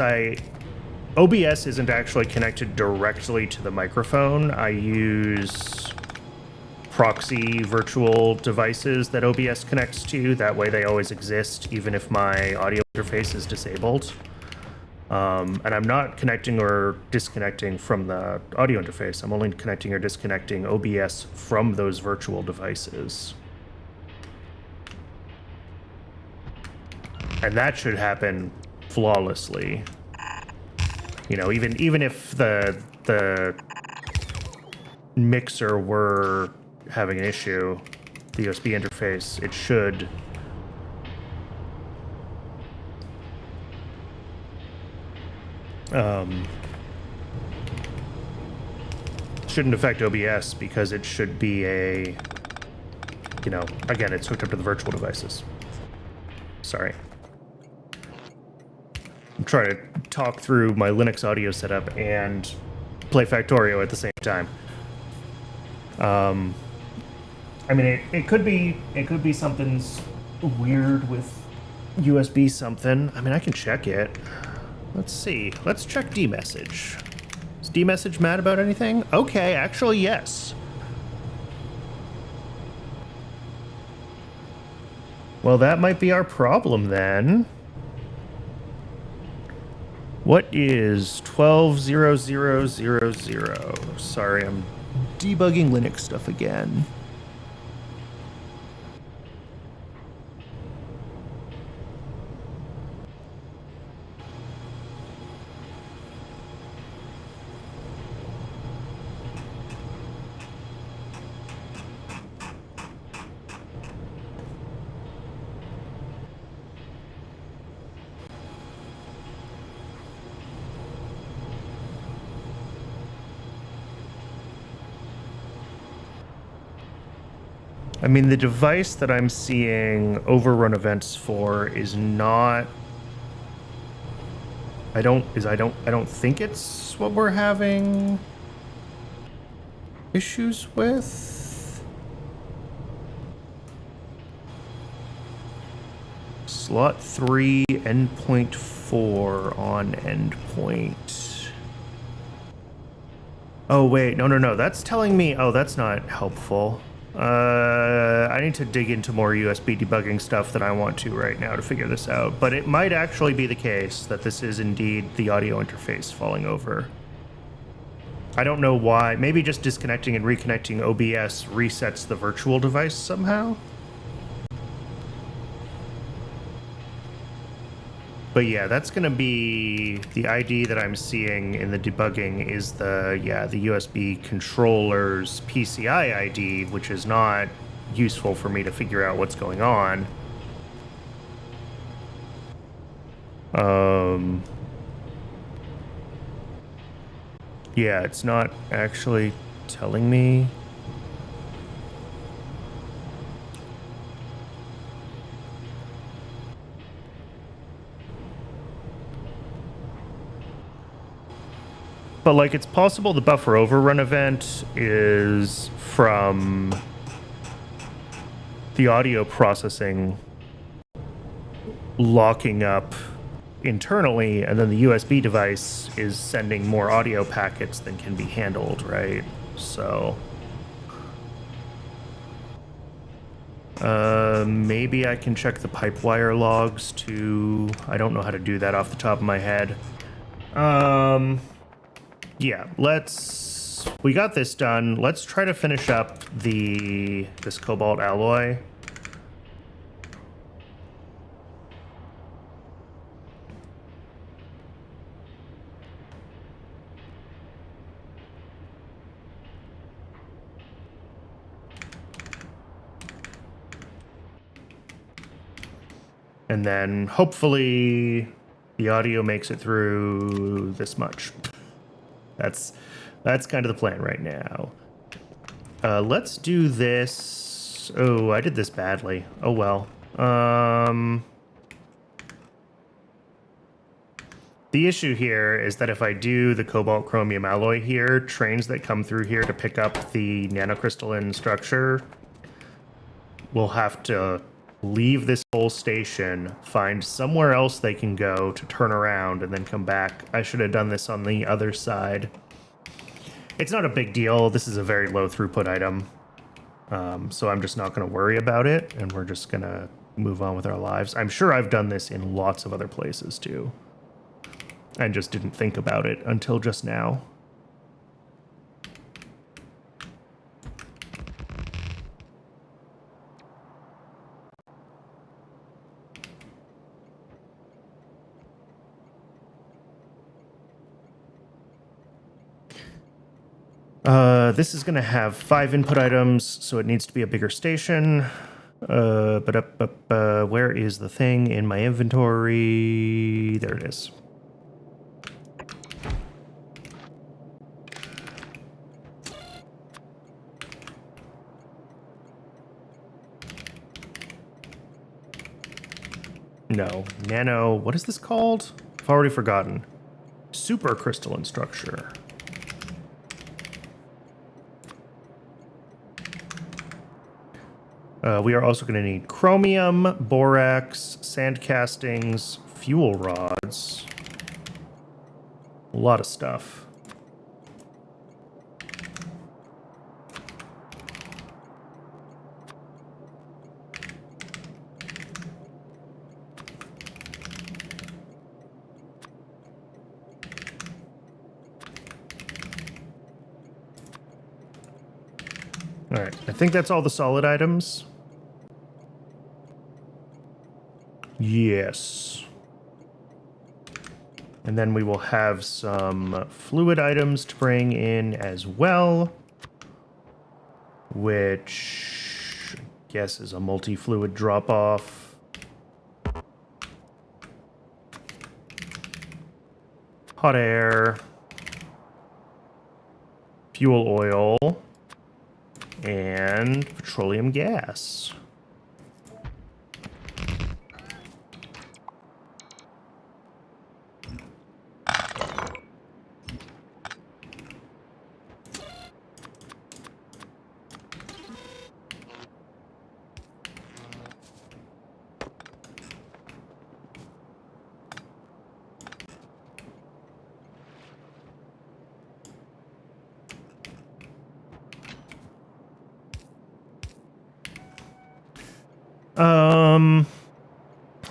OBS isn't actually connected directly to the microphone. I use proxy virtual devices that OBS connects to. That way they always exist, even if my audio interface is disabled. And I'm not connecting or disconnecting from the audio interface. I'm only connecting or disconnecting OBS from those virtual devices. And that should happen flawlessly. You know, even if the mixer were having an issue, the USB interface, it should shouldn't affect OBS because it should be a, you know, again, it's hooked up to the virtual devices. Sorry. I'm trying to talk through my Linux audio setup and play Factorio at the same time. I mean, it could be something's weird with USB something. I mean, I can check it. Let's see. Let's check dmessage. Is dmessage mad about anything? Okay, actually, yes. Well, that might be our problem then. What is 12.0.0.0.0? Sorry, I'm debugging Linux stuff again. I mean, the device that I'm seeing overrun events for is not... I don't think it's what we're having issues with. Slot 3, endpoint 4 on endpoint. Oh, wait, no, that's telling me... Oh, that's not helpful. I need to dig into more USB debugging stuff than I want to right now to figure this out, but it might actually be the case that this is indeed the audio interface falling over. I don't know why. Maybe just disconnecting and reconnecting OBS resets the virtual device somehow? But yeah, that's going to be the ID that I'm seeing in the debugging is the USB controller's PCI ID, which is not useful for me to figure out what's going on. Yeah, it's not actually telling me. But, like, it's possible the buffer overrun event is from the audio processing locking up internally, and then the USB device is sending more audio packets than can be handled, right? So maybe I can check the pipe wire logs too. I don't know how to do that off the top of my head. Yeah, we got this done. Let's try to finish up this cobalt alloy. And then hopefully the audio makes it through this much. That's kind of the plan right now. Let's do this. Oh, I did this badly. Oh well. The issue here is that if I do the cobalt chromium alloy here, trains that come through here to pick up the nanocrystalline structure will have to leave this whole station, find somewhere else they can go to turn around, and then come back. I should have done this on the other side. It's not a big deal. This is a very low throughput item. So I'm just not going to worry about it, and we're just going to move on with our lives. I'm sure I've done this in lots of other places too. I just didn't think about it until just now. This is going to have 5 input items, so it needs to be a bigger station. Where is the thing in my inventory? There it is. No, nano, what is this called? I've already forgotten. Supercrystalline structure. We are also going to need chromium, borax, sand castings, fuel rods. A lot of stuff. All right, I think that's all the solid items. Yes. And then we will have some fluid items to bring in as well, which I guess is a multi-fluid drop-off. Hot air, fuel oil, and petroleum gas.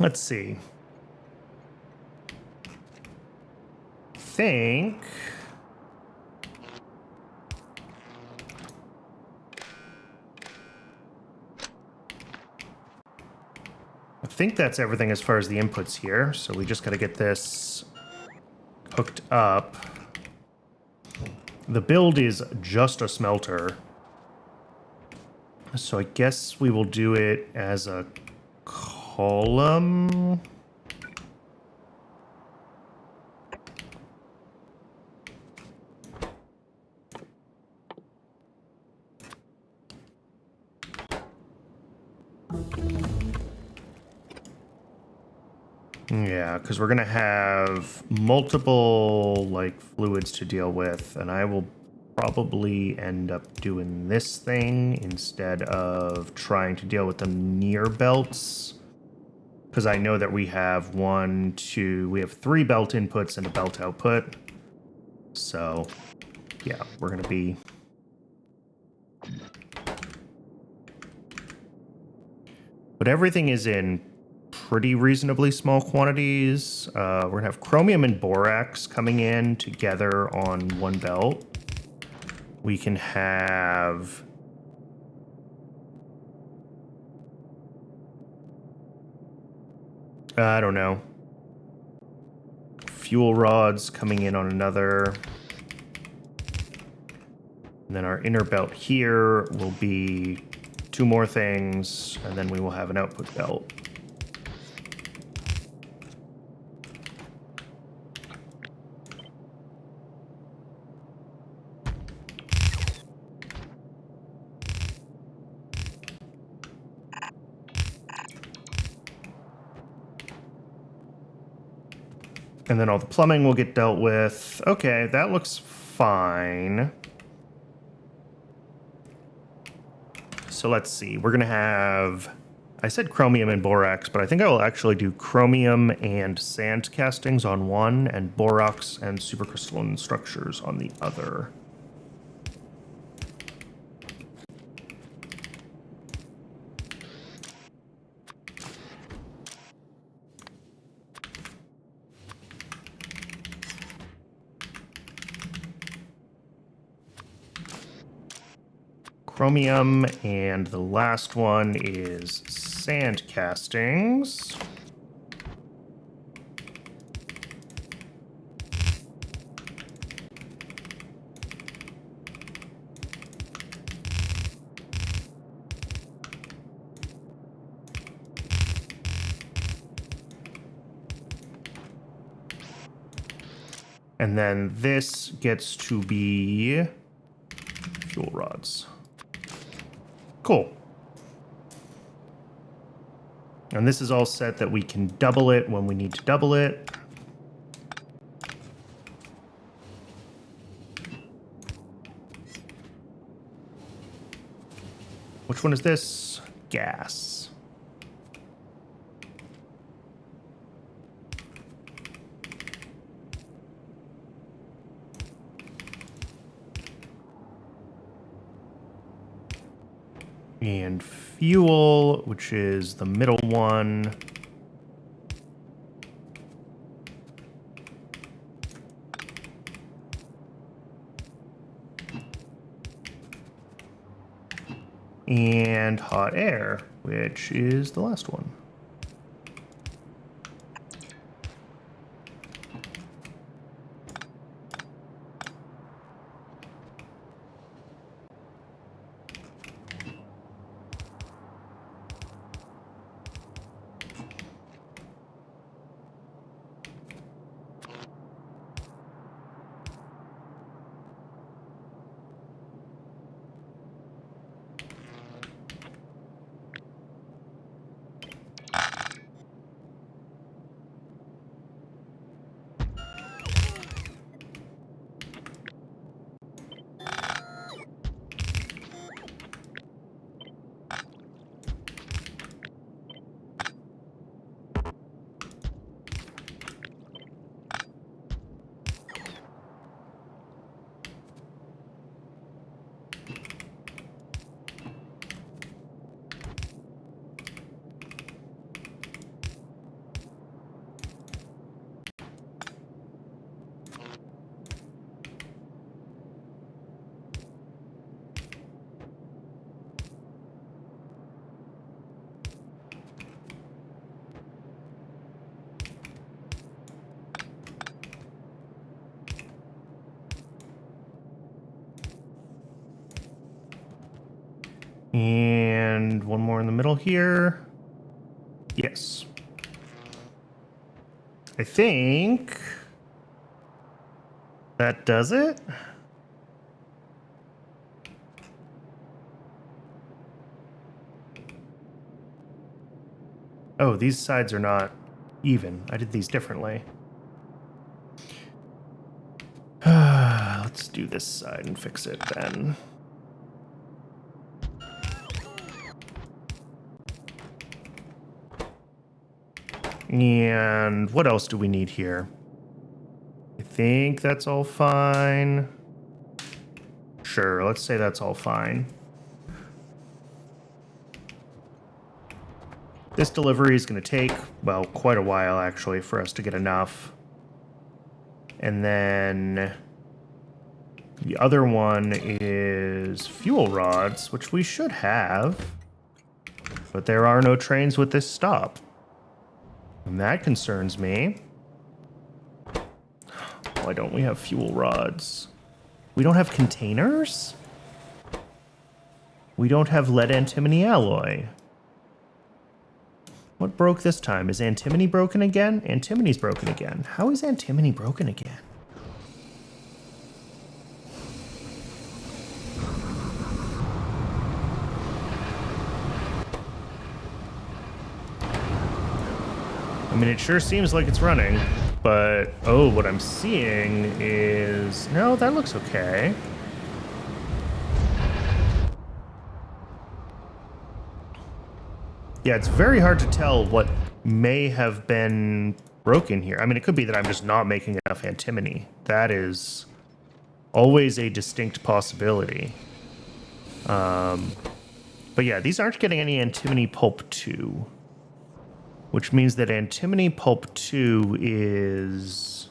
Let's see. I think that's everything as far as the inputs here. So we just got to get this hooked up. The build is just a smelter. So I guess we will do it as a column. Yeah, because we're going to have multiple, like, fluids to deal with, and I will probably end up doing this thing instead of trying to deal with the near belts, because I know that we have we have 3 belt inputs and a belt output. So, yeah, we're going to be... But everything is in pretty reasonably small quantities. We're going to have chromium and borax coming in together on one belt. We can have... I don't know. Fuel rods coming in on another. And then our inner belt here will be 2 more things, and then we will have an output belt. And then all the plumbing will get dealt with. Okay, that looks fine. So let's see. We're going to have... I said chromium and borax, but I think I will actually do chromium and sand castings on one, and borax and supercrystalline structures on the other. Chromium, and the last one is sand castings. And then this gets to be fuel rods. Cool. And this is all set that we can double it when we need to double it. Which one is this? Gas. And fuel, which is the middle one. And hot air, which is the last one. And one more in the middle here. Yes. I think that does it. Oh, these sides are not even. I did these differently. Let's do this side and fix it then. And what else do we need here? I think that's all fine. Sure, let's say that's all fine. This delivery is going to take, well, quite a while actually for us to get enough. And then the other one is fuel rods, which we should have. But there are no trains with this stop. And that concerns me. Why don't we have fuel rods? We don't have containers? We don't have lead antimony alloy. What broke this time? Is antimony broken again? Antimony's broken again. How is antimony broken again? I mean, it sure seems like it's running, but oh, what I'm seeing is... No, that looks okay. Yeah, it's very hard to tell what may have been broken here. I mean, it could be that I'm just not making enough antimony. That is always a distinct possibility. But yeah, these aren't getting any antimony pulp 2. Which means that antimony pulp 2 is...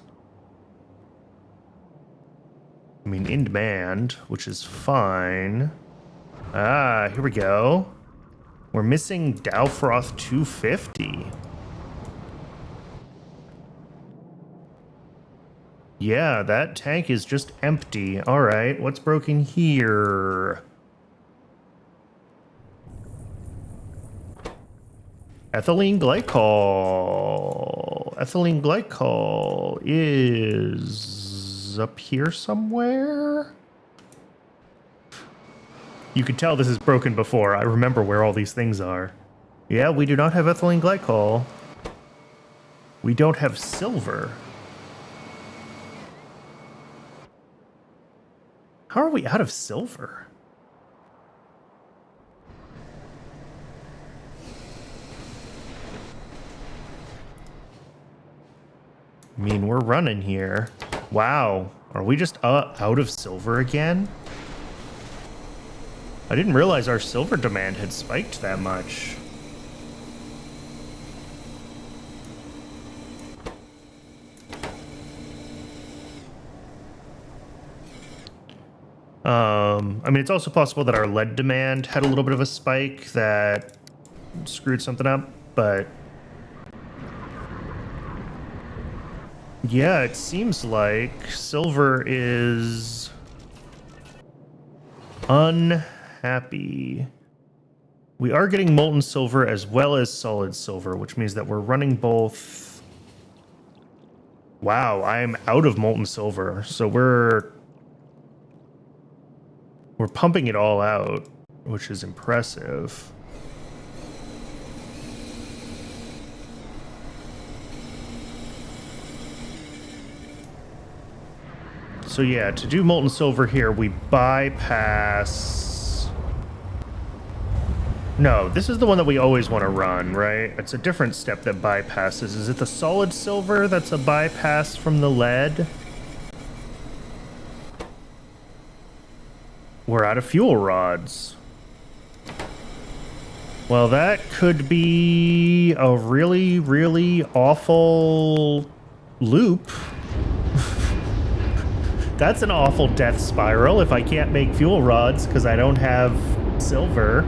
I mean, in demand, which is fine. Ah, here we go. We're missing Dowfroth 250. Yeah, that tank is just empty. All right, what's broken here? Ethylene glycol. Ethylene glycol is up here somewhere. You can tell this is broken before. I remember where all these things are. Yeah, we do not have ethylene glycol. We don't have silver. How are we out of silver? I mean, we're running here. Wow. Are we just out of silver again? I didn't realize our silver demand had spiked that much. I mean, it's also possible that our lead demand had a little bit of a spike that screwed something up, but... Yeah, it seems like silver is unhappy. We are getting molten silver as well as solid silver, which means that we're running both. Wow, I'm out of molten silver. So we're pumping it all out, which is impressive. So yeah, to do molten silver here, we bypass... No, this is the one that we always want to run, right? It's a different step that bypasses. Is it the solid silver that's a bypass from the lead? We're out of fuel rods. Well, that could be a really, really awful loop. That's an awful death spiral if I can't make fuel rods because I don't have silver.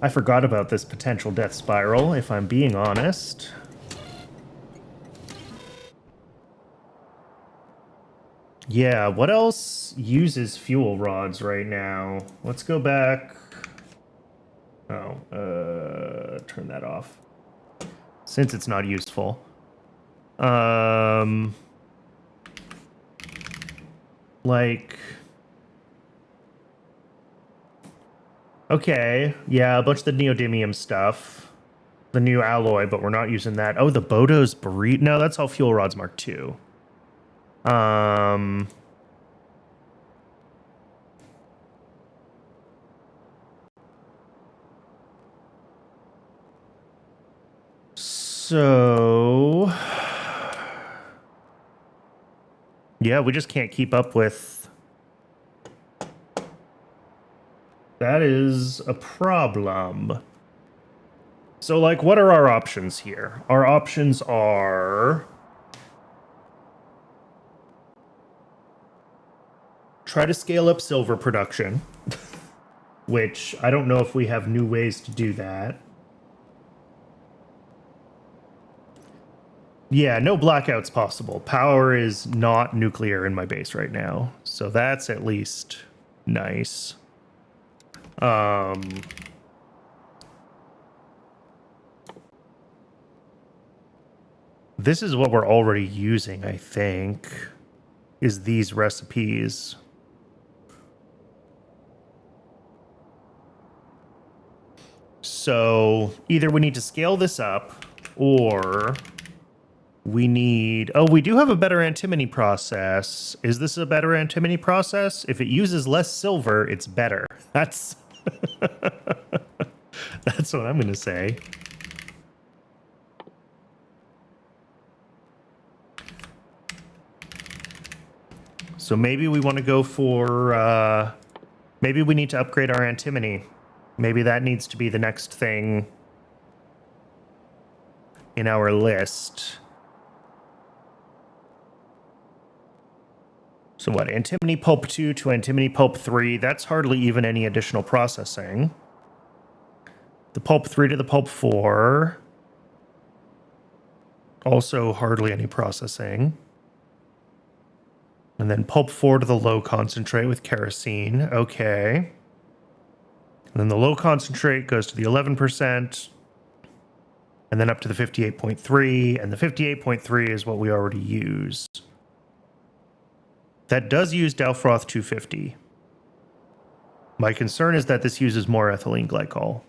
I forgot about this potential death spiral, if I'm being honest. Yeah, what else uses fuel rods right now? Let's go back. Oh, turn that off. Since it's not useful. Like... Okay, yeah, a bunch of the neodymium stuff. The new alloy, but we're not using that. Oh, the Bodo's burrito. No, that's all fuel rods Mark II. So... Yeah, we just can't keep up with... That is a problem. So, like, what are our options here? Our options are... Try to scale up silver production, which I don't know if we have new ways to do that. Yeah, no blackouts possible. Power is not nuclear in my base right now, so that's at least nice. This is what we're already using, I think, is these recipes. So either we need to scale this up, or we need... Oh, we do have a better antimony process. Is this a better antimony process? If it uses less silver, it's better. That's... That's what I'm going to say. So maybe we want to go for... maybe we need to upgrade our antimony. Maybe that needs to be the next thing in our list. So what, antimony pulp 2 to antimony pulp 3, that's hardly even any additional processing. The pulp 3 to the pulp 4, also hardly any processing. And then pulp 4 to the low concentrate with kerosene, okay. And then the low concentrate goes to the 11%, and then up to the 58.3, and the 58.3 is what we already use. That does use Dalfroth 250. My concern is that this uses more ethylene glycol.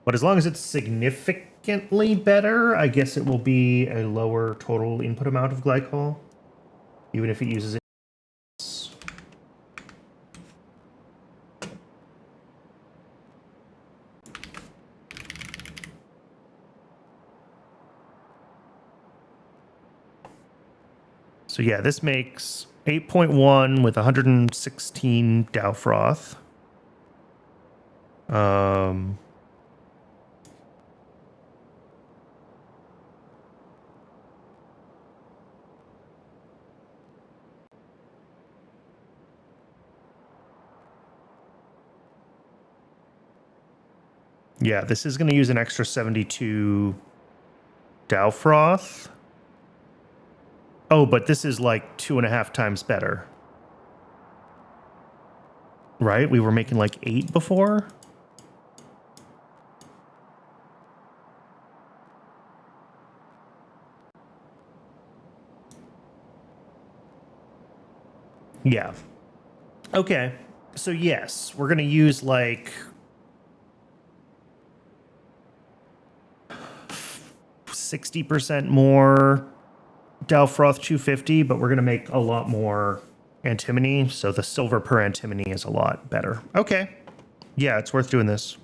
But as long as it's significantly better, I guess it will be a lower total input amount of glycol, even if it uses it. So yeah, this makes 8.1 with 116 Dalfroth. Yeah, this is going to use an extra 72 Dalfroth. Oh, but this is like 2.5 times better. Right? We were making like 8 before? Yeah. Okay. So yes, we're going to use like 60% more Dalfroth 250, but we're going to make a lot more antimony, so the silver per antimony is a lot better. Okay. Yeah, it's worth doing this.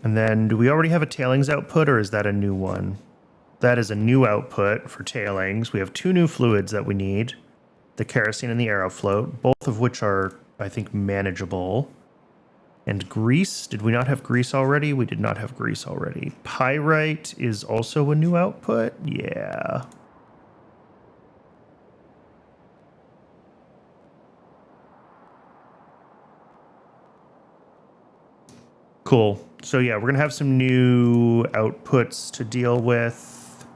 And then, do we already have a tailings output, or is that a new one? That is a new output for tailings. We have 2 new fluids that we need, the kerosene and the aerofloat, both of which are, I think, manageable. And grease, did we not have grease already? We did not have grease already. Pyrite is also a new output? Yeah. Cool. So yeah, we're going to have some new outputs to deal with.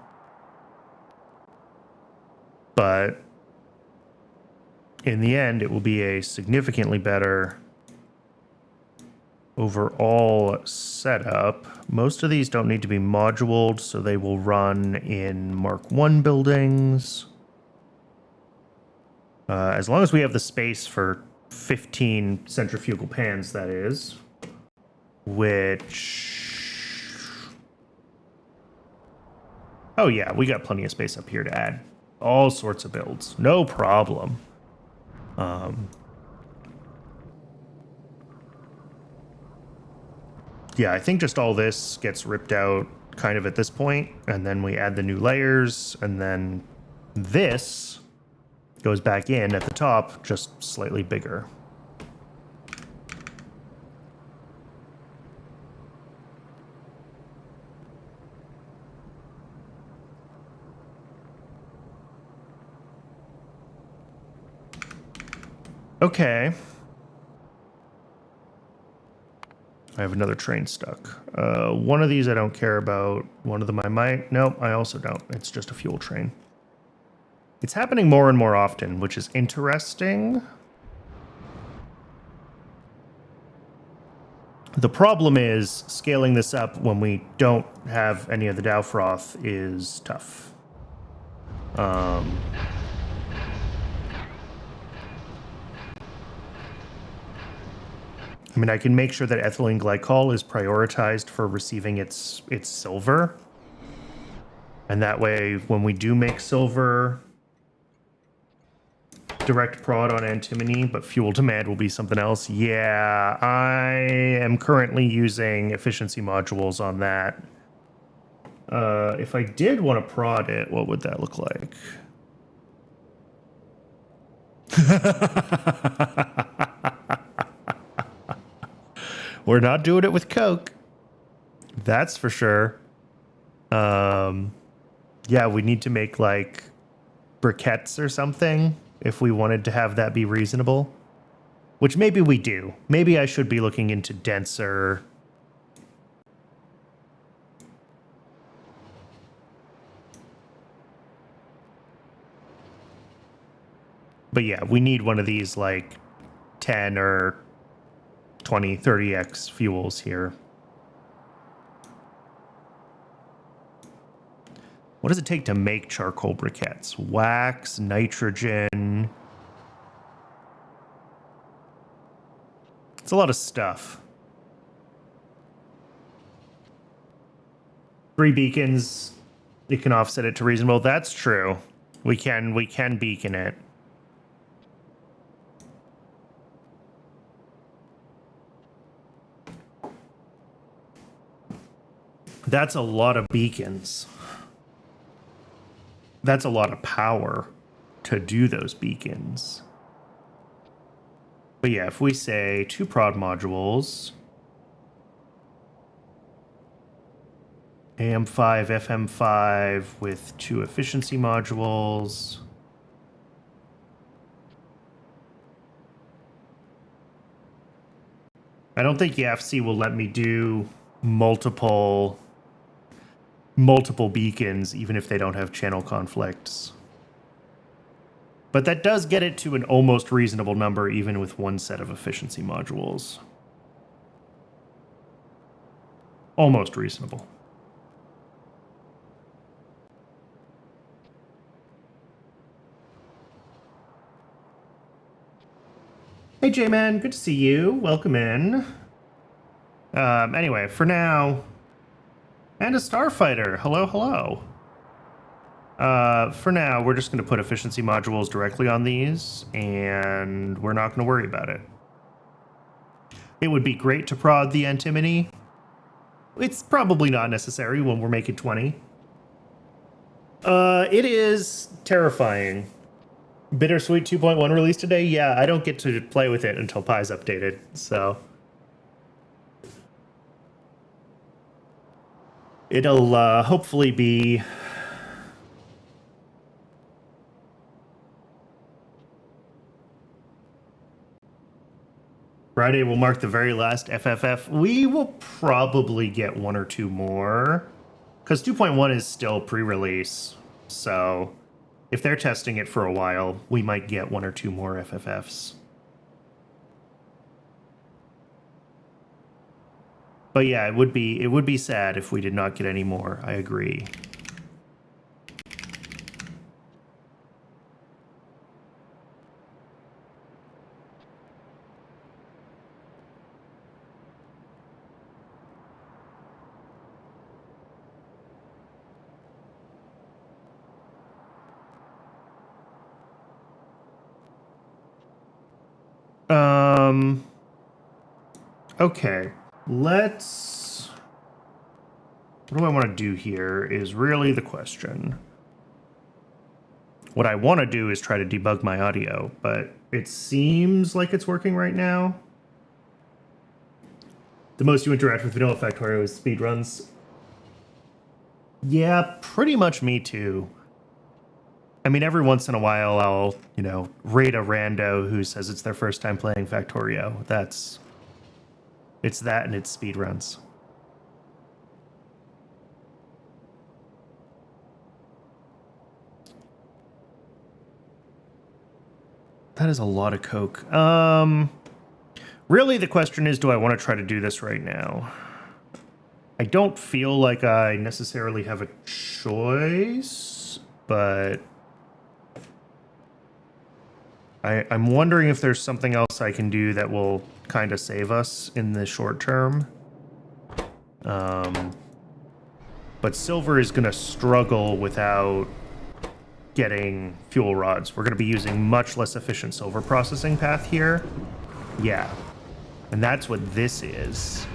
But in the end, it will be a significantly better overall setup. Most of these don't need to be moduled, so they will run in Mark I buildings. As long as we have the space for 15 centrifugal pans, that is. Which... oh yeah, we got plenty of space up here to add all sorts of builds. No problem. Yeah, I think just all this gets ripped out kind of at this point, and then we add the new layers, and then this goes back in at the top, just slightly bigger. Okay. I have another train stuck. One of these I don't care about. One of them I might. Nope, I also don't. It's just a fuel train. It's happening more and more often, which is interesting. The problem is scaling this up when we don't have any of the Dow froth is tough. I mean, I can make sure that ethylene glycol is prioritized for receiving its silver. And that way, when we do make silver, direct prod on antimony, but fuel demand will be something else. Yeah, I am currently using efficiency modules on that. If I did want to prod it, what would that look like? We're not doing it with Coke. That's for sure. Yeah, we need to make like briquettes or something if we wanted to have that be reasonable. Which maybe we do. Maybe I should be looking into denser... but yeah, we need one of these like 10 or 20, 30x fuels here. What does it take to make charcoal briquettes? Wax, nitrogen. It's a lot of stuff. 3 beacons, you can offset it to reasonable. That's true. We can beacon it. That's a lot of beacons. That's a lot of power to do those beacons. But yeah, if we say 2 prod modules, AM5, FM5 with 2 efficiency modules. I don't think YAFC will let me do multiple beacons, even if they don't have channel conflicts. But that does get it to an almost reasonable number, even with 1 set of efficiency modules. Almost reasonable. Hey, J-Man, good to see you. Welcome in. Anyway, for now... and a Starfighter. Hello, hello. For now, we're just going to put efficiency modules directly on these, and we're not going to worry about it. It would be great to prod the antimony. It's probably not necessary when we're making 20. It is terrifying. Bittersweet 2.1 release today? Yeah, I don't get to play with it until Pi's updated, so... It'll hopefully be... Friday will mark the very last FFF. We will probably get one or two more, because 2.1 is still pre-release. So if they're testing it for a while, we might get one or two more FFFs. But yeah, it would be sad if we did not get any more. I agree. Okay, let's... What do I want to do here is really the question. What I want to do is try to debug my audio, but it seems like it's working right now. The most you interact with Vanilla Factorio is speedruns. Yeah, pretty much me too. I mean, every once in a while I'll, you know, raid a rando who says it's their first time playing Factorio. It's that and it's speedruns. That is a lot of coke. Really the question is, do I want to try to do this right now? I don't feel like I necessarily have a choice, but I'm wondering if there's something else I can do that will kind of save us in the short term. But silver is going to struggle without getting fuel rods. We're going to be using much less efficient silver processing path here. Yeah. And that's what this is.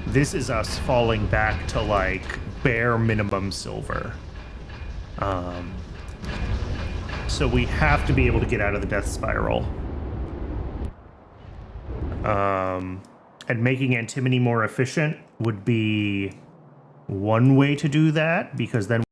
This is us falling back to, like, bare minimum silver. So we have to be able to get out of the death spiral. And making antimony more efficient would be one way to do that, because then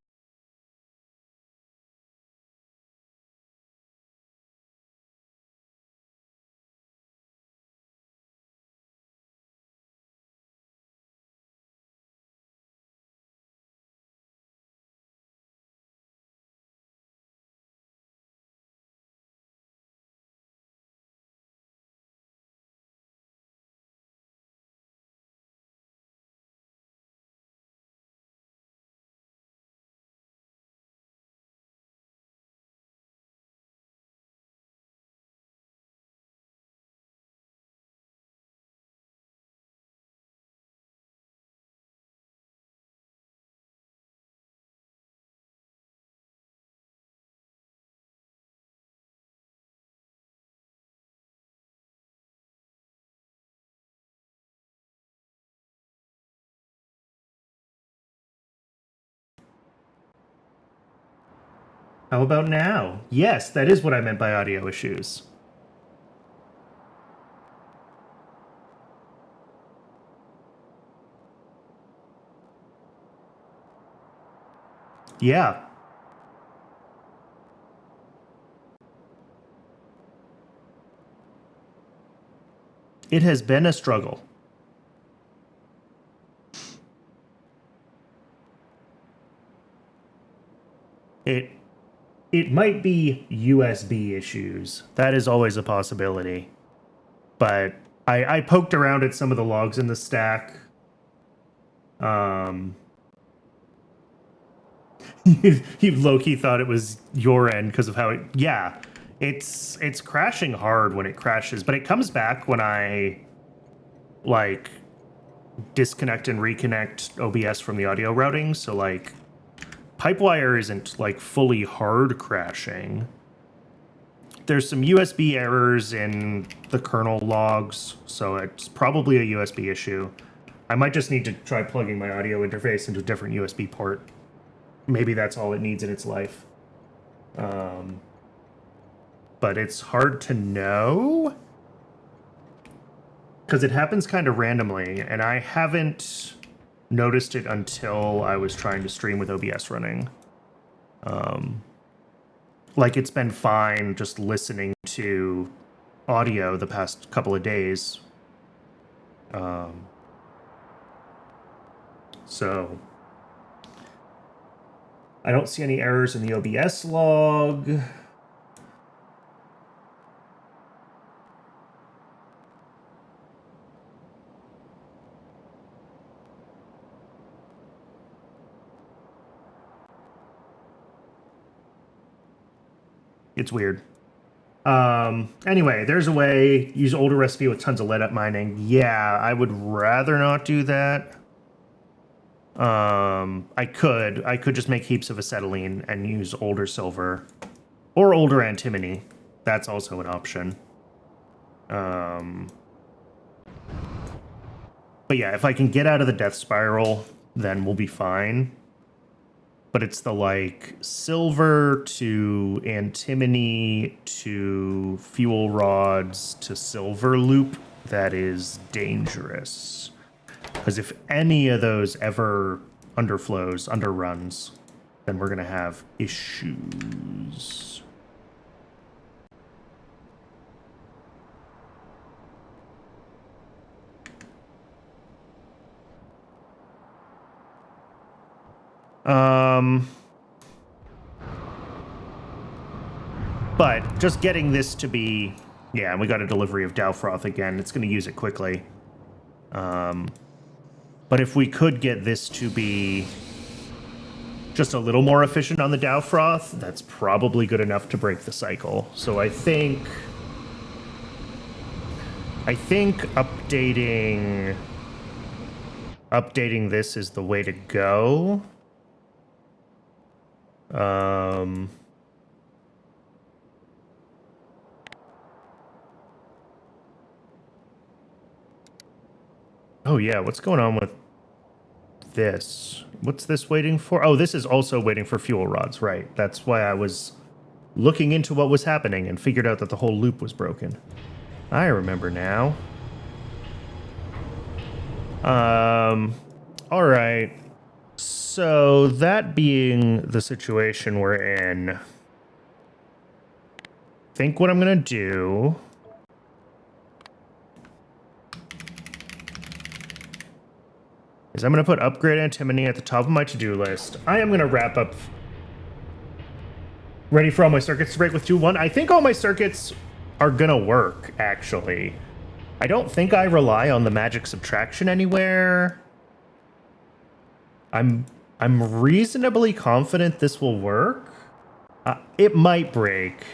how about now? Yes, that is what I meant by audio issues. Yeah. It has been a struggle. It might be USB issues. That is always a possibility. But I poked around at some of the logs in the stack. You low-key thought it was your end because of how it... Yeah, it's crashing hard when it crashes, but it comes back when I, like, disconnect and reconnect OBS from the audio routing. So, like, Pipewire isn't, like, fully hard crashing. There's some USB errors in the kernel logs, so it's probably a USB issue. I might just need to try plugging my audio interface into a different USB port. Maybe that's all it needs in its life. But it's hard to know, because it happens kind of randomly, and I haven't noticed it until I was trying to stream with OBS running. Like, it's been fine just listening to audio the past couple of days. So I don't see any errors in the OBS log. It's weird. Anyway, there's a way. Use older recipe with tons of lead up mining. Yeah, I would rather not do that. I could just make heaps of acetylene and use older silver or older antimony. That's also an option. But yeah, if I can get out of the death spiral, then we'll be fine. But it's the, like, silver to antimony to fuel rods to silver loop that is dangerous. Because if any of those ever underruns, then we're going to have issues. But just getting this to be... Yeah, and we got a delivery of Dowfroth again. It's going to use it quickly. But if we could get this to be just a little more efficient on the Dowfroth, that's probably good enough to break the cycle. So I think updating this is the way to go. Oh yeah, what's going on with this? What's this waiting for? Oh, this is also waiting for fuel rods, right? That's why I was looking into what was happening and figured out that the whole loop was broken. I remember now. All right. So that being the situation we're in, I think what I'm gonna do is I'm gonna put upgrade antimony at the top of my to-do list. I am gonna wrap up. Ready for all my circuits to break with 2-1. I think all my circuits are gonna work, actually. I don't think I rely on the magic subtraction anywhere. I'm reasonably confident this will work. It might break.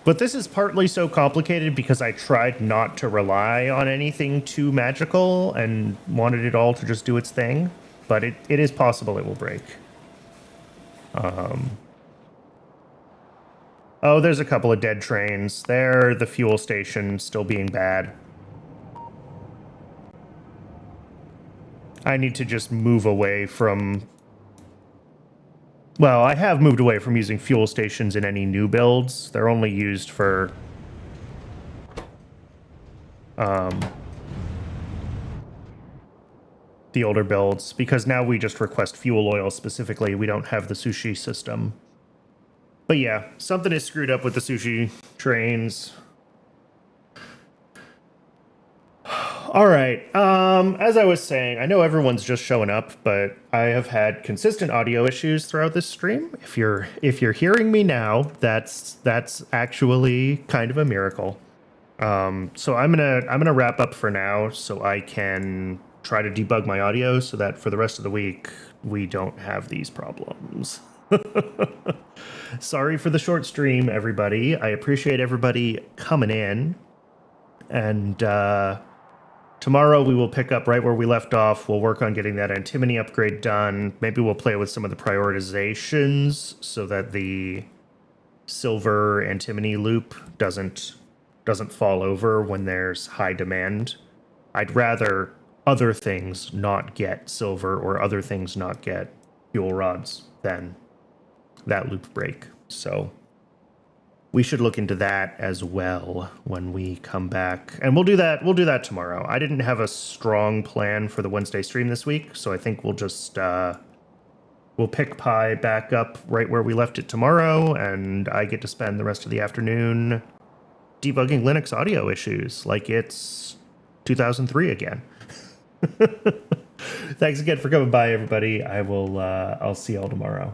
But this is partly so complicated because I tried not to rely on anything too magical and wanted it all to just do its thing. But it is possible it will break. Oh, there's a couple of dead trains. There, the fuel station still being bad. I need to just move away from... Well, I have moved away from using fuel stations in any new builds. They're only used for... the older builds, because now we just request fuel oil specifically. We don't have the sushi system. But yeah, something is screwed up with the sushi trains. All right. As I was saying, I know everyone's just showing up, but I have had consistent audio issues throughout this stream. If you're hearing me now, that's actually kind of a miracle. So I'm gonna wrap up for now, so I can try to debug my audio so that for the rest of the week we don't have these problems. Sorry for the short stream, everybody. I appreciate everybody coming in, and tomorrow we will pick up right where we left off. We'll work on getting that antimony upgrade done. Maybe we'll play with some of the prioritizations so that the silver antimony loop doesn't fall over when there's high demand. I'd rather other things not get silver or other things not get fuel rods than that loop break. So we should look into that as well when we come back. And we'll do that. We'll do that tomorrow. I didn't have a strong plan for the Wednesday stream this week, so I think we'll just we'll pick Pi back up right where we left it tomorrow, and I get to spend the rest of the afternoon debugging Linux audio issues like it's 2003 again. Thanks again for coming by, everybody. I'll see y'all tomorrow.